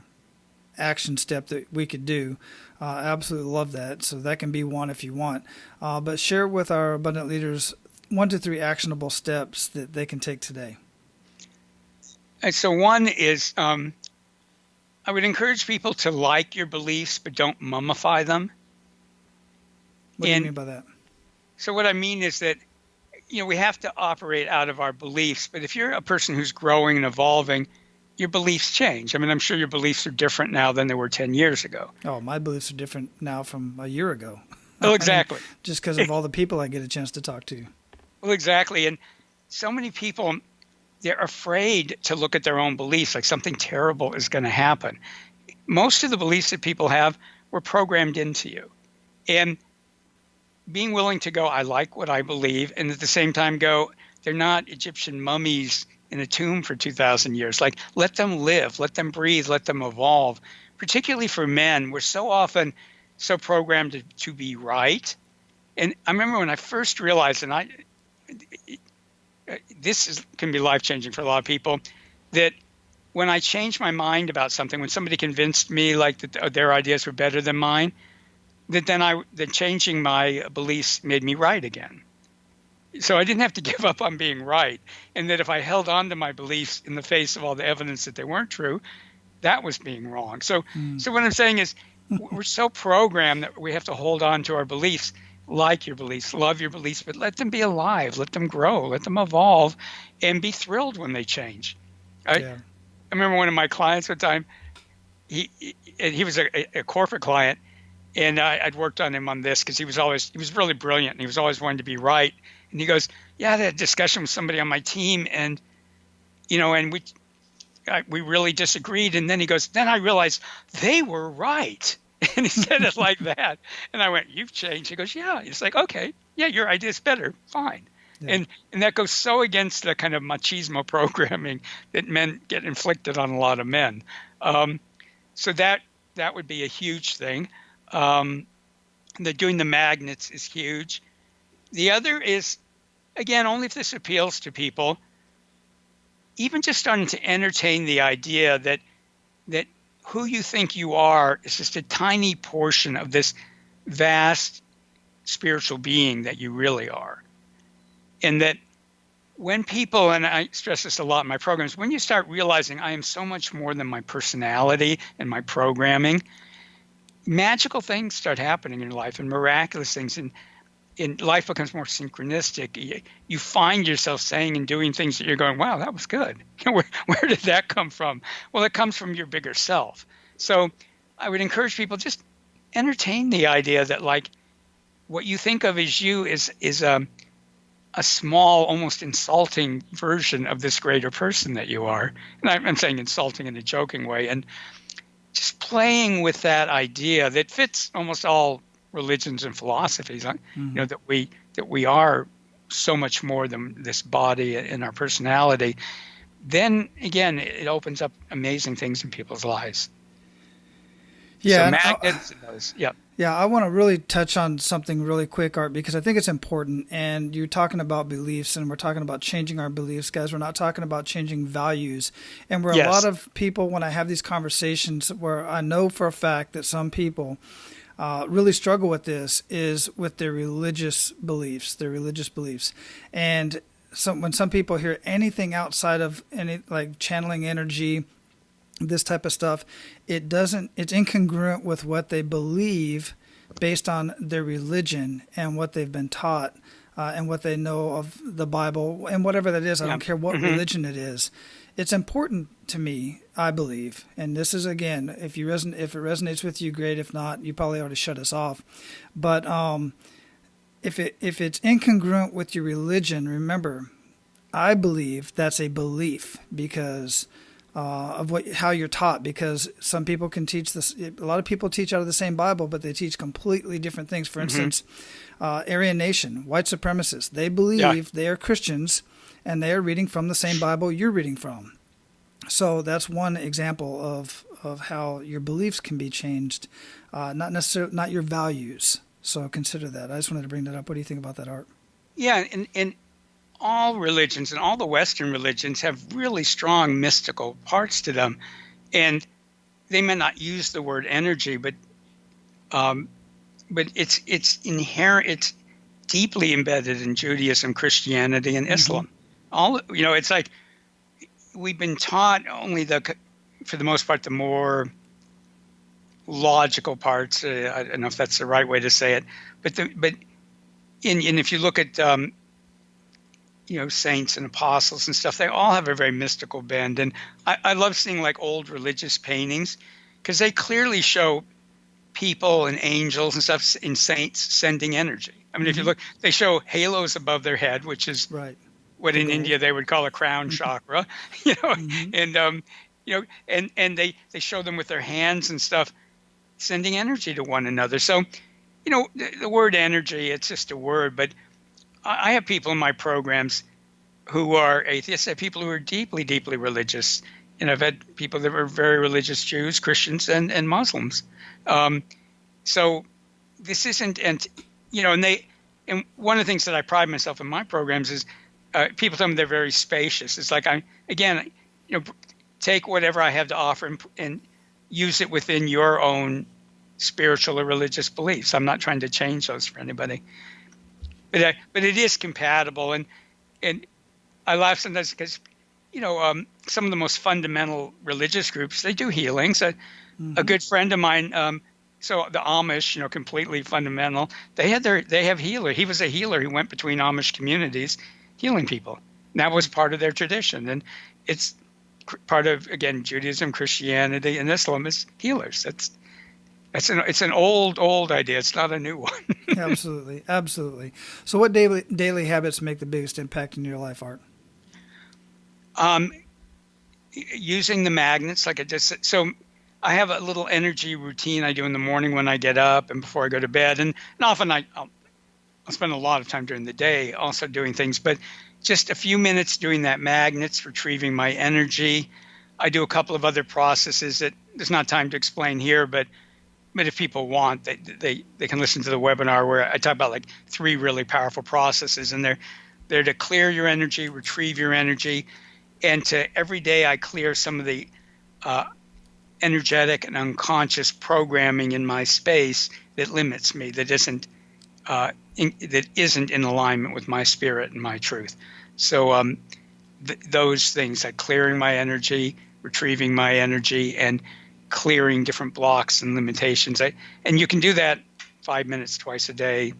action step that we could do. I absolutely love that. So that can be one if you want. But share with our abundant leaders 1 to 3 actionable steps that they can take today. And so one is, I would encourage people to like your beliefs, but don't mummify them. What do you mean by that? So what I mean is that we have to operate out of our beliefs. But if you're a person who's growing and evolving, your beliefs change. I mean, I'm sure your beliefs are different now than they were 10 years ago. Oh, my beliefs are different now from a year ago. Oh, I mean, exactly. just because of all the people I get a chance to talk to. Well, exactly. And so many people, they're afraid to look at their own beliefs, like something terrible is going to happen. Most of the beliefs that people have were programmed into you. And being willing to go, I like what I believe, and at the same time go, they're not Egyptian mummies in a tomb for 2,000 years. Like, let them live, let them breathe, let them evolve. Particularly for men, we're so often so programmed to be right. And I remember when I first realized, and can be life-changing for a lot of people, that when I changed my mind about something, when somebody convinced me like that their ideas were better than mine, then changing my beliefs made me right again. So I didn't have to give up on being right. And that if I held on to my beliefs in the face of all the evidence that they weren't true, that was being wrong. So what I'm saying is we're so programmed that we have to hold on to our beliefs, like your beliefs, love your beliefs, but let them be alive, let them grow, let them evolve, and be thrilled when they change. Yeah. I remember one of my clients one time, he was a corporate client, and I'd worked on him on this because he was really brilliant, and he was always wanting to be right. And he goes, yeah, I had a discussion with somebody on my team, and we really disagreed. And then he goes, then I realized they were right. And he said it like that. And I went, you've changed. He goes, yeah. It's like, okay, yeah, your idea's better. Fine. Yeah. And that goes so against the kind of machismo programming that men get inflicted on a lot of men. So that would be a huge thing. Doing the magnets is huge. The other is, again, only if this appeals to people, even just starting to entertain the idea that who you think you are is just a tiny portion of this vast spiritual being that you really are. And that when people, and I stress this a lot in my programs, when you start realizing I am so much more than my personality and my programming, magical things start happening in your life and miraculous things. And life becomes more synchronistic. You find yourself saying and doing things that you're going, wow, that was good. Where did that come from? Well, it comes from your bigger self. So I would encourage people, just entertain the idea that like what you think of as you is a small, almost insulting version of this greater person that you are. And I'm saying insulting in a joking way. And just playing with that idea that fits almost all religions and philosophies, that we are so much more than this body and our personality, then again, it opens up amazing things in people's lives. Yeah. So magnets and those, yeah. Yeah, I want to really touch on something really quick, Art, because I think it's important. And you're talking about beliefs, and we're talking about changing our beliefs, guys. We're not talking about changing values. And where a lot of people, when I have these conversations, where I know for a fact that some people really struggle with this, is with their religious beliefs. And when some people hear anything outside of any, like channeling energy, this type of stuff, it's incongruent with what they believe based on their religion and what they've been taught and what they know of the Bible and whatever that is. I don't care what religion it is. It's important to me, I believe, and this is, again, if it resonates with you, great. If not, you probably ought to shut us off. But if it's incongruent with your religion, remember, I believe that's a belief because of how you're taught, because some people can teach this. A lot of people teach out of the same Bible, but they teach completely different things. For instance, Aryan Nation, white supremacists, they believe they are Christians and they are reading from the same Bible you're reading from. So that's one example of how your beliefs can be changed, not your values. So consider that. I just wanted to bring that up. What do you think about that, Art? Yeah, and all religions and all the Western religions have really strong mystical parts to them, and they may not use the word energy, but it's inherent. It's deeply embedded in Judaism, Christianity, and Islam. It's like we've been taught only for the most part, the more logical parts. I don't know if that's the right way to say it, but if you look at saints and apostles and stuff, they all have a very mystical bend. And I love seeing like old religious paintings because they clearly show people and angels and stuff and saints sending energy. I mean, if you look, they show halos above their head, which is Right. what The in gold. India they would call a crown chakra, and and they show them with their hands and stuff, sending energy to one another. So, the word energy, it's just a word, but I have people in my programs who are atheists. I have people who are deeply, deeply religious. And I've had people that were very religious Jews, Christians, and Muslims. So this isn't, and one of the things that I pride myself in my programs is people tell me they're very spacious. It's like take whatever I have to offer and use it within your own spiritual or religious beliefs. I'm not trying to change those for anybody, but it is compatible. And I laugh sometimes because some of the most fundamental religious groups, they do healings. A good friend of mine, so the Amish, completely fundamental. They have healer. He was a healer. He went between Amish communities, healing people. And that was part of their tradition, and it's part of, again, Judaism, Christianity, and Islam is healers. It's an old idea. It's not a new one. Absolutely, absolutely. So, what daily habits make the biggest impact in your life, Art? Using the magnets, like I just said. So I have a little energy routine I do in the morning when I get up and before I go to bed. And often I'll spend a lot of time during the day also doing things, but just a few minutes doing that magnets, retrieving my energy. I do a couple of other processes that there's not time to explain here, but if people want, they can listen to the webinar where I talk about like 3 really powerful processes, and they're to clear your energy, retrieve your energy, and every day I clear some of the energetic and unconscious programming in my space that limits me, that isn't in alignment with my spirit and my truth. So those things, like clearing my energy, retrieving my energy, and clearing different blocks and limitations. And you can do that 5 minutes twice a day,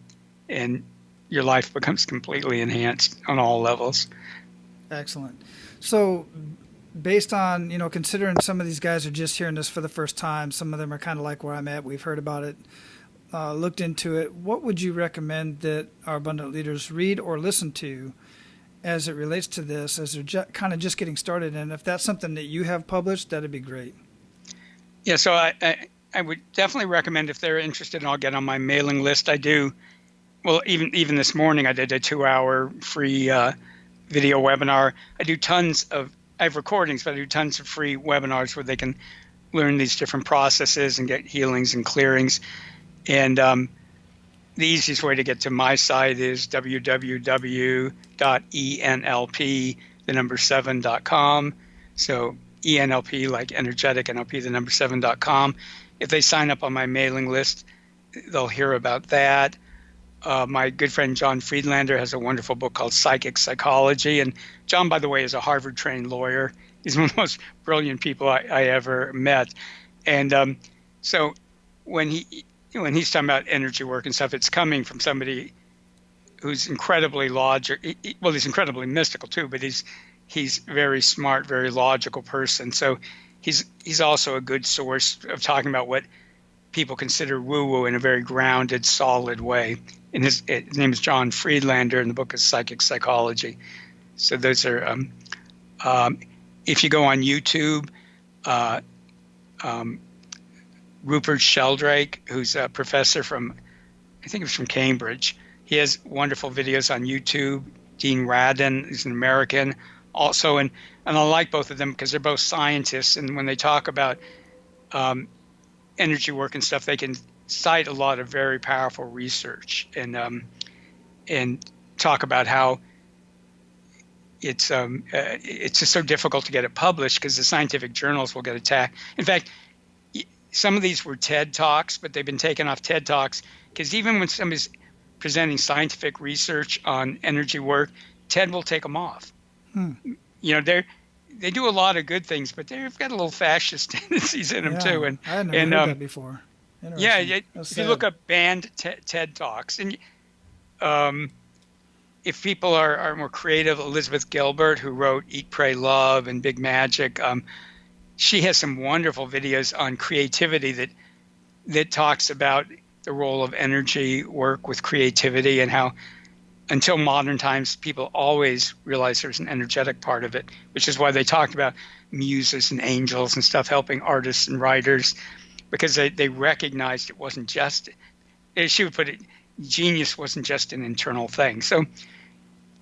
and your life becomes completely enhanced on all levels. Excellent. So, based on, considering some of these guys are just hearing this for the first time, some of them are kind of like where I'm at, we've heard about it, looked into it, what would you recommend that our abundant leaders read or listen to as it relates to this, as they're kind of just getting started? And if that's something that you have published, that'd be great. Yeah, so I would definitely recommend, if they're interested, and I'll get on my mailing list. I do, well, even this morning I did a 2-hour free video webinar. I have recordings, but I do tons of free webinars where they can learn these different processes and get healings and clearings. And the easiest way to get to my site is www.enlp7.com. So ENLP, like Energetic NLP, 7.com. If they sign up on my mailing list, they'll hear about that. My good friend John Friedlander has a wonderful book called Psychic Psychology. And John, by the way, is a Harvard-trained lawyer. He's one of the most brilliant people I ever met. And so when he's talking about energy work and stuff, it's coming from somebody who's incredibly logical. Well, he's incredibly mystical too, but he's very smart, very logical person. So he's also a good source of talking about what people consider woo-woo in a very grounded, solid way. And his name is John Friedlander, and the book is Psychic Psychology. So those are, if you go on YouTube, Rupert Sheldrake, who's a professor from, I think it was from Cambridge, he has wonderful videos on YouTube. Dean Radin is an American also, and I like both of them because they're both scientists, and when they talk about energy work and stuff, they can cite a lot of very powerful research and talk about how it's just so difficult to get it published because the scientific journals will get attacked. In fact, some of these were TED Talks, but they've been taken off TED Talks because even when somebody's presenting scientific research on energy work, TED will take them off. They do a lot of good things, but they've got a little fascist tendencies in them too. And I had never heard that before. Yeah, if you look up banned TED Talks, and if people are more creative, Elizabeth Gilbert, who wrote Eat, Pray, Love and Big Magic, she has some wonderful videos on creativity that talks about the role of energy work with creativity, and how until modern times people always realize there's an energetic part of it, which is why they talked about muses and angels and stuff helping artists and writers, because they recognized it wasn't just, as she would put it, genius wasn't just an internal thing. So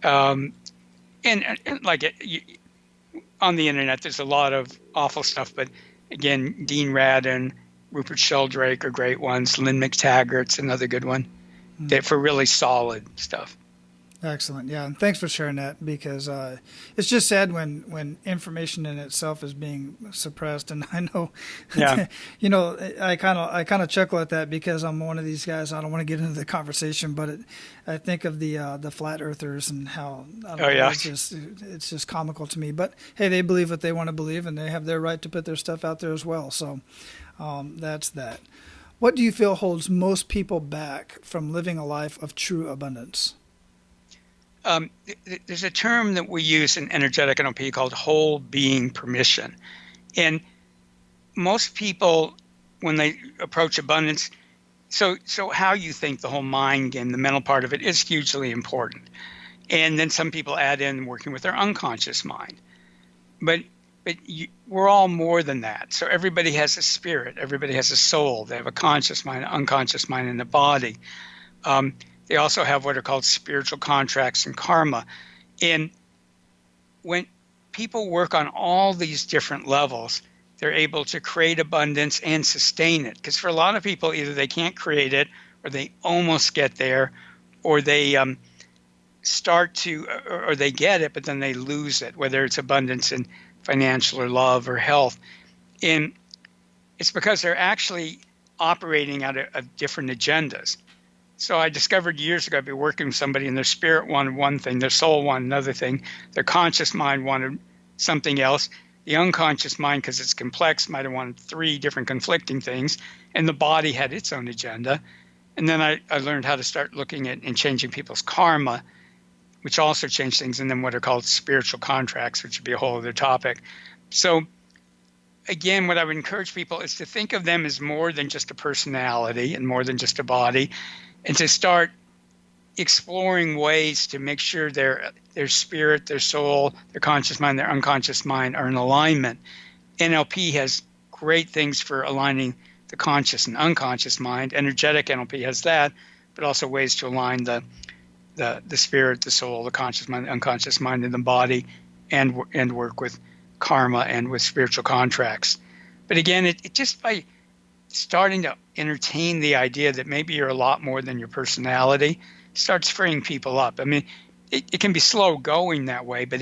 and like on the internet there's a lot of awful stuff, but again, Dean Radin, Rupert Sheldrake are great ones. Lynn McTaggart's another good one for really solid stuff. Excellent. Yeah, and thanks for sharing that, because it's just sad when information in itself is being suppressed. And I know, Yeah. I kind of chuckle at that, because I'm one of these guys. I don't want to get into the conversation, but I think of the flat earthers and how it's just comical to me. But hey, they believe what they want to believe, and they have their right to put their stuff out there as well. So that's that. What do you feel holds most people back from living a life of true abundance? There's a term that we use in Energetic NLP called whole being permission. And most people, when they approach abundance, so how you think, the whole mind game, the mental part of it, is hugely important. And then some people add in working with their unconscious mind. But we're all more than that. So everybody has a spirit. Everybody has a soul. They have a conscious mind, an unconscious mind, and a body. They also have what are called spiritual contracts and karma. And when people work on all these different levels, they're able to create abundance and sustain it. Because for a lot of people, either they can't create it, or they almost get there, or they start to, or they get it, but then they lose it, whether it's abundance in financial or love or health. And it's because they're actually operating out of different agendas. So I discovered years ago, I'd be working with somebody and their spirit wanted one thing, their soul wanted another thing, their conscious mind wanted something else. The unconscious mind, because it's complex, might have wanted 3 different conflicting things, and the body had its own agenda. And then I learned how to start looking at and changing people's karma, which also changed things, and then what are called spiritual contracts, which would be a whole other topic. So again, what I would encourage people is to think of them as more than just a personality and more than just a body, and to start exploring ways to make sure their spirit, their soul, their conscious mind, their unconscious mind are in alignment. NLP has great things for aligning the conscious and unconscious mind. Energetic NLP has that, but also ways to align the spirit, the soul, the conscious mind, the unconscious mind, and the body, and work with karma and with spiritual contracts. But again, it just by starting to entertain the idea that maybe you're a lot more than your personality starts freeing people up. I mean, it can be slow going that way, but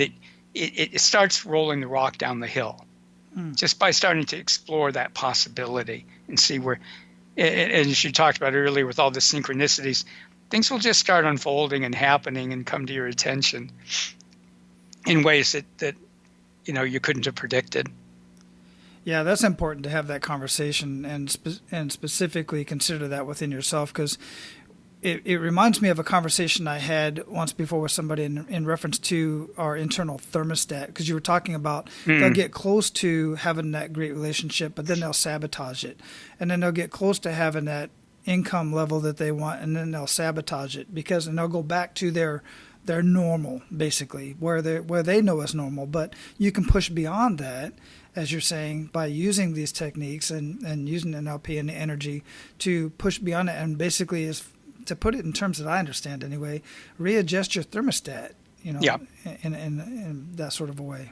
it starts rolling the rock down the hill just by starting to explore that possibility and see where, as you talked about earlier with all the synchronicities, things will just start unfolding and happening and come to your attention in ways that you couldn't have predicted. Yeah, that's important to have that conversation and specifically consider that within yourself, because it reminds me of a conversation I had once before with somebody in reference to our internal thermostat, because you were talking about they'll get close to having that great relationship, but then they'll sabotage it. And then they'll get close to having that income level that they want, and then they'll sabotage it and they'll go back to their normal, basically, where they know is normal. But you can push beyond that, as you're saying, by using these techniques and using NLP and the energy to push beyond it, and basically, is to put it in terms that I understand anyway, readjust your thermostat, Yeah. in that sort of a way.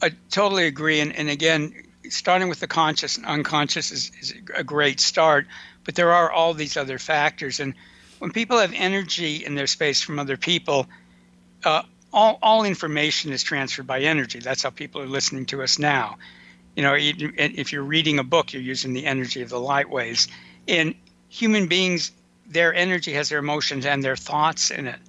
I totally agree. And again, starting with the conscious and unconscious is a great start, but there are all these other factors. And when people have energy in their space from other people, all information is transferred by energy. That's how people are listening to us now. If you're reading a book, you're using the energy of the light waves. And human beings, their energy has their emotions and their thoughts in it,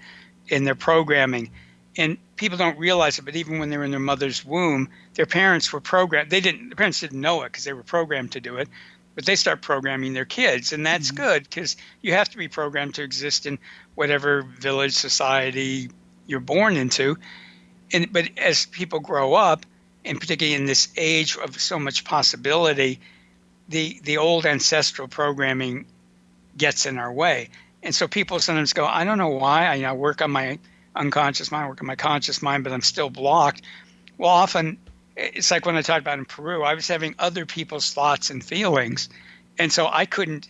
in their programming. And people don't realize it, but even when they were in their mother's womb, their parents were programmed. Their parents didn't know it because they were programmed to do it. but they start programming their kids, and that's good because you have to be programmed to exist in whatever village society you're born into. But as people grow up, and particularly in this age of so much possibility, the old ancestral programming gets in our way. And so people sometimes go, I don't know why. I work on my unconscious mind, work on my conscious mind, but I'm still blocked. Well, often it's like when I talked about in Peru, I was having other people's thoughts and feelings. And so I could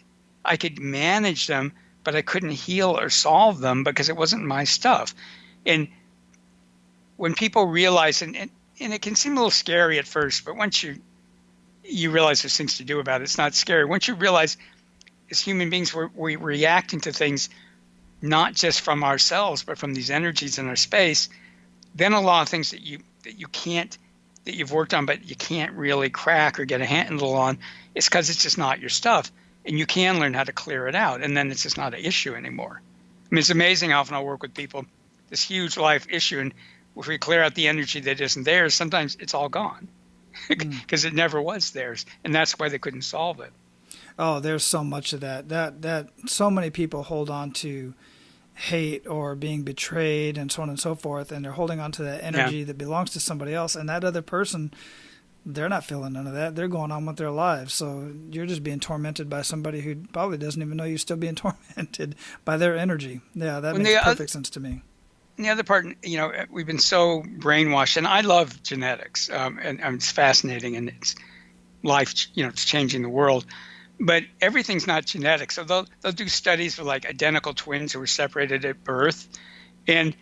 manage them, but I couldn't heal or solve them because it wasn't my stuff. And when people realize, and it can seem a little scary at first, but once you realize there's things to do about it, it's not scary. Once you realize as human beings, we're reacting to things not just from ourselves, but from these energies in our space, then a lot of things that you've worked on, but you can't really crack or get a handle on, it's because it's just not your stuff. And you can learn how to clear it out, and then it's just not an issue anymore. I mean, it's amazing how often I'll work with people, this huge life issue, and if we clear out the energy that isn't theirs, sometimes it's all gone because it never was theirs, and that's why they couldn't solve it. Oh, there's so much of that so many people hold on to hate or being betrayed and so on and so forth, and they're holding on to that energy that belongs to somebody else, and that other person, they're not feeling none of that. They're going on with their lives. So you're just being tormented by somebody who probably doesn't even know you're still being tormented by their energy. Yeah, that makes perfect sense to me. And the other part, we've been so brainwashed, and I love genetics, and it's fascinating, and it's life, it's changing the world. But everything's not genetic. So they'll do studies with like identical twins who were separated at birth. And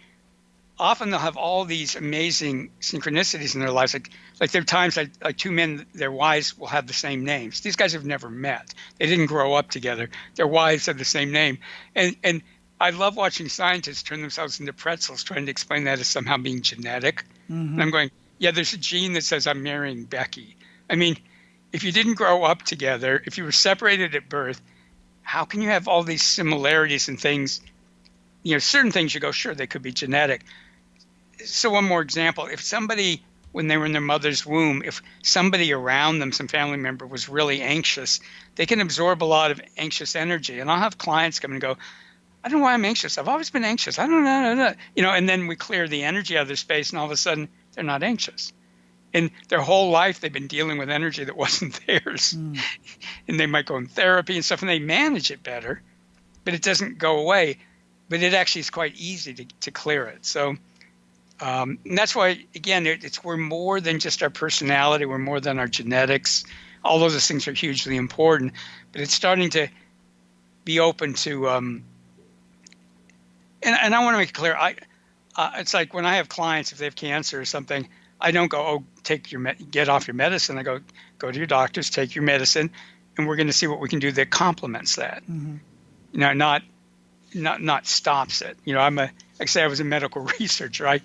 often they'll have all these amazing synchronicities in their lives. Like there are times like two men, their wives will have the same names. These guys have never met. They didn't grow up together. Their wives have the same name. And I love watching scientists turn themselves into pretzels trying to explain that as somehow being genetic. Mm-hmm. And I'm going, yeah, there's a gene that says I'm marrying Becky. I mean, if you didn't grow up together, if you were separated at birth, how can you have all these similarities and things? Certain things you go, sure, they could be genetic. So one more example, if somebody, when they were in their mother's womb, if somebody around them, some family member was really anxious, they can absorb a lot of anxious energy. And I'll have clients come and go, I don't know why I'm anxious. I've always been anxious. I don't know. And then we clear the energy out of their space, and all of a sudden they're not anxious. And their whole life, they've been dealing with energy that wasn't theirs. And they might go in therapy and stuff, and they manage it better, but it doesn't go away. But it actually is quite easy to clear it. So and that's why, again, we're more than just our personality. We're more than our genetics. All those things are hugely important. But it's starting to be open to and I want to make it clear. It's like when I have clients, if they have cancer or something, I don't go, oh, get off your medicine. I go to your doctors, take your medicine, and we're going to see what we can do that complements that. Mm-hmm. Not stops it. Like I say, I was a medical researcher. I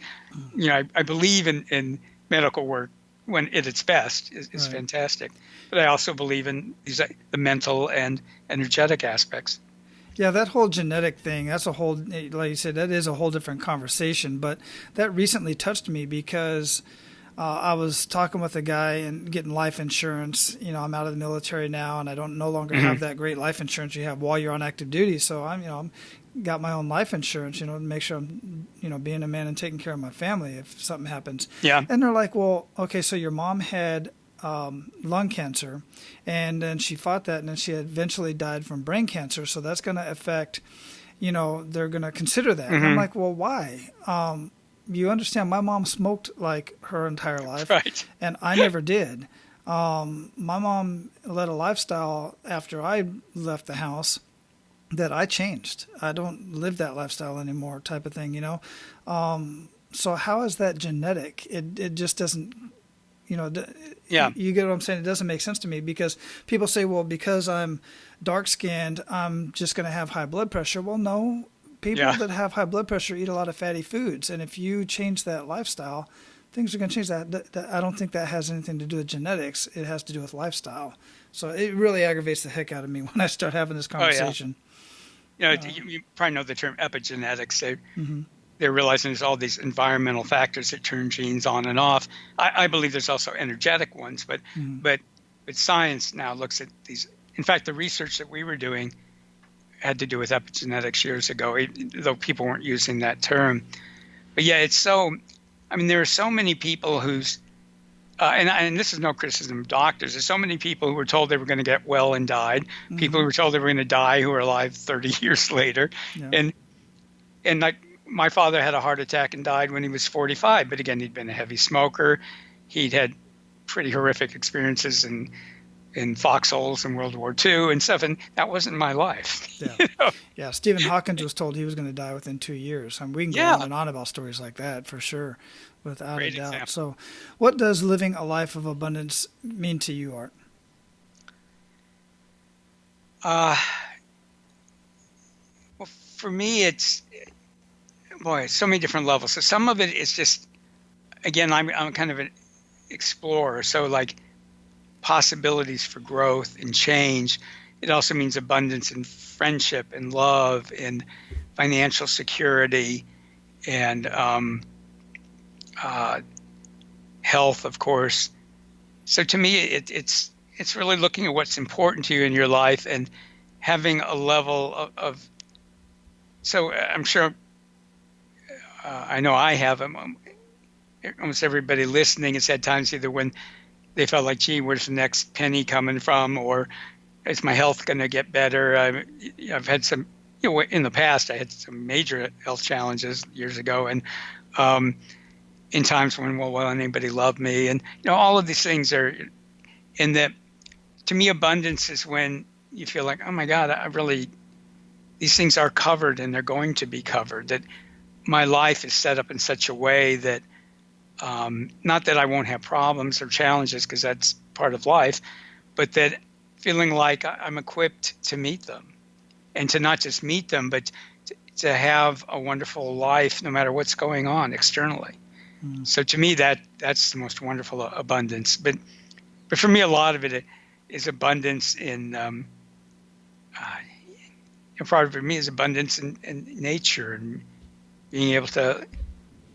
believe in medical work when at its best is right. Fantastic, but I also believe in the mental and energetic aspects. Yeah, that whole genetic thing, that's like you said, that is a whole different conversation. But that recently touched me because I was talking with a guy and getting life insurance. I'm out of the military now, and I don't no longer have that great life insurance you have while you're on active duty. So I'm got my own life insurance, to make sure I'm, being a man and taking care of my family if something happens. Yeah. And they're like, well, okay, so your mom had lung cancer, and then she fought that, and then she eventually died from brain cancer. So that's going to affect, they're going to consider that. And I'm like, well, why? You understand, my mom smoked like her entire life, right? And I never did. My mom led a lifestyle after I left the house that I changed. I don't live that lifestyle anymore, type of thing, So how is that genetic? It just doesn't. Yeah. You get what I'm saying? It doesn't make sense to me because people say, well, because I'm dark-skinned, I'm just going to have high blood pressure. Well, no. People that have high blood pressure eat a lot of fatty foods. And if you change that lifestyle, things are going to change that. I don't think that has anything to do with genetics. It has to do with lifestyle. So it really aggravates the heck out of me when I start having this conversation. Oh, yeah. You probably know the term epigenetics. They're realizing there's all these environmental factors that turn genes on and off. I believe there's also energetic ones, but science now looks at these in fact, the research that we were doing had to do with epigenetics years ago, though people weren't using that term. But yeah, there are so many people who's, and this is no criticism of doctors. There's so many people who were told they were going to get well and died. Mm-hmm. People who were told they were going to die who are alive 30 years later. Yeah. And like my father had a heart attack and died when he was 45. But again, he'd been a heavy smoker. He'd had pretty horrific experiences in foxholes in World War II and stuff, and that wasn't my life. Yeah, you know? Yeah. Stephen Hawking was told he was going to die within 2 years. I mean, we can go on and on about stories like that for sure, without a doubt. Example. So, what does living a life of abundance mean to you, Art? Well, for me, it's so many different levels. So some of it is just, again, I'm kind of an explorer. So like possibilities for growth and change. It also means abundance in friendship and love and financial security and health, of course. So to me, it's really looking at what's important to you in your life and having a level of so I'm sure I know I have almost everybody listening has had times either when they felt like, gee, where's the next penny coming from? Or is my health going to get better? I've had some, in the past, I had some major health challenges years ago. And in times when, will anybody love me? And, all of these things are, and that to me, abundance is when you feel like, oh my God, these things are covered and they're going to be covered. That my life is set up in such a way that, not that I won't have problems or challenges, because that's part of life, but that feeling like I'm equipped to meet them, and to not just meet them, but to have a wonderful life no matter what's going on externally. Mm. So to me, that's the most wonderful abundance. But for me, a lot of it is abundance in, part of me is abundance in nature and being able to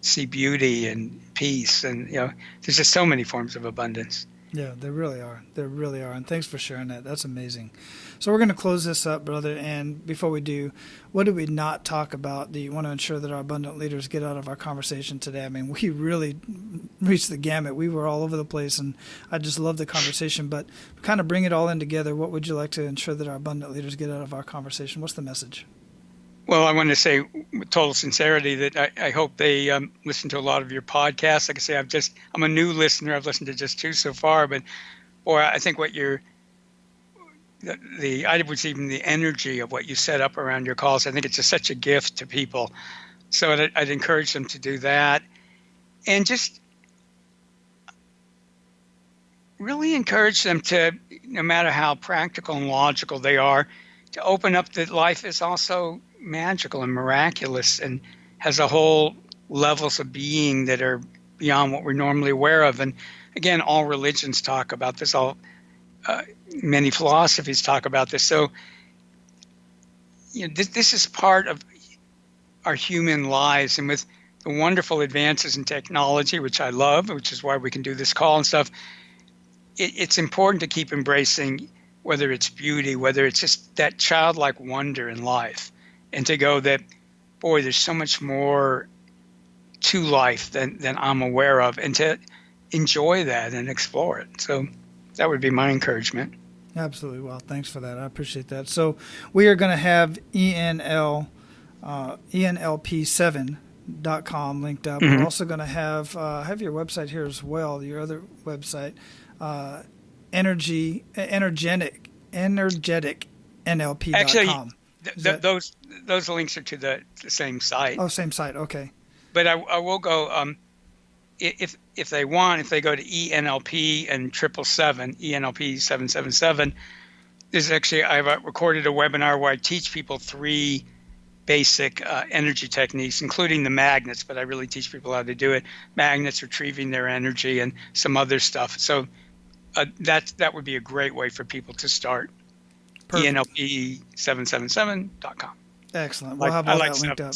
see beauty and peace, and there's just so many forms of abundance. Yeah, there really are. There really are. And thanks for sharing that. That's amazing. So we're going to close this up, brother. And before we do, what did we not talk about that you want to ensure that our abundant leaders get out of our conversation today? I mean, we really reached the gamut. We were all over the place, and I just love the conversation. But kind of bring it all in together. What would you like to ensure that our abundant leaders get out of our conversation? What's the message? Well, I want to say with total sincerity that I hope they listen to a lot of your podcasts. Like I say, I'm a new listener. I've listened to just 2 so far, but boy, I think what I would say even the energy of what you set up around your calls, I think it's just such a gift to people. So I'd encourage them to do that, and just really encourage them to, no matter how practical and logical they are, to open up that life is also magical and miraculous and has a whole levels of being that are beyond what we're normally aware of. And again, all religions talk about this, many philosophies talk about this. So this is part of our human lives, and with the wonderful advances in technology, which I love, which is why we can do this call and stuff, it's important to keep embracing, whether it's beauty, whether it's just that childlike wonder in life, and to go that, boy, there's so much more to life than I'm aware of, and to enjoy that and explore it. So that would be my encouragement. Absolutely. Well, thanks for that. I appreciate that. So we are going to have enlp7.com linked up. Mm-hmm. We're also going to have your website here as well, your other website, Energetic NLP.com. Actually, those links are to the same site. Oh, same site. Okay. But I will go, if they want, if they go to ENLP and 777, ENLP 777, I've recorded a webinar where I teach people 3 basic energy techniques, including the magnets, but I really teach people how to do it. Magnets, retrieving their energy, and some other stuff. So that would be a great way for people to start. ENLP777.com. Excellent. We'll have all that linked up.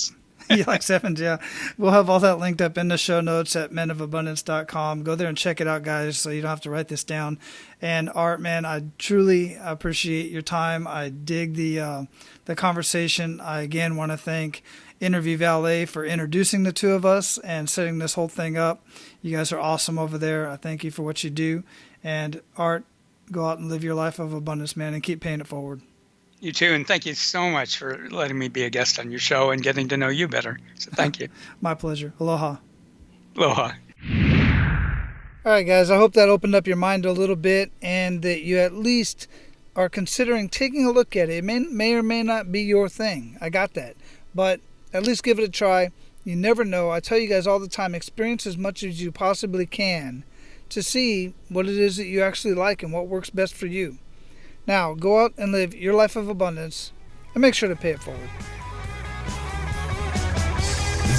You like sevens, yeah. We'll have all that linked up in the show notes at menofabundance.com. Go there and check it out, guys, so you don't have to write this down. And Art, man, I truly appreciate your time. I dig the conversation. I, again, want to thank Interview Valet for introducing the two of us and setting this whole thing up. You guys are awesome over there. I thank you for what you do. And Art, go out and live your life of abundance, man, and keep paying it forward. You too, and thank you so much for letting me be a guest on your show and getting to know you better. So thank you. My pleasure. Aloha. Aloha. All right, guys, I hope that opened up your mind a little bit and that you at least are considering taking a look at it. It may or may not be your thing. I got that. But at least give it a try. You never know. I tell you guys all the time, experience as much as you possibly can to see what it is that you actually like and what works best for you. Now, go out and live your life of abundance and make sure to pay it forward.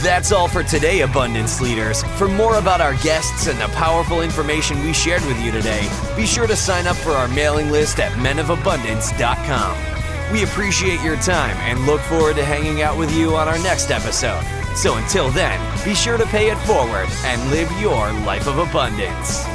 That's all for today, Abundance Leaders. For more about our guests and the powerful information we shared with you today, be sure to sign up for our mailing list at menofabundance.com. We appreciate your time and look forward to hanging out with you on our next episode. So until then, be sure to pay it forward and live your life of abundance.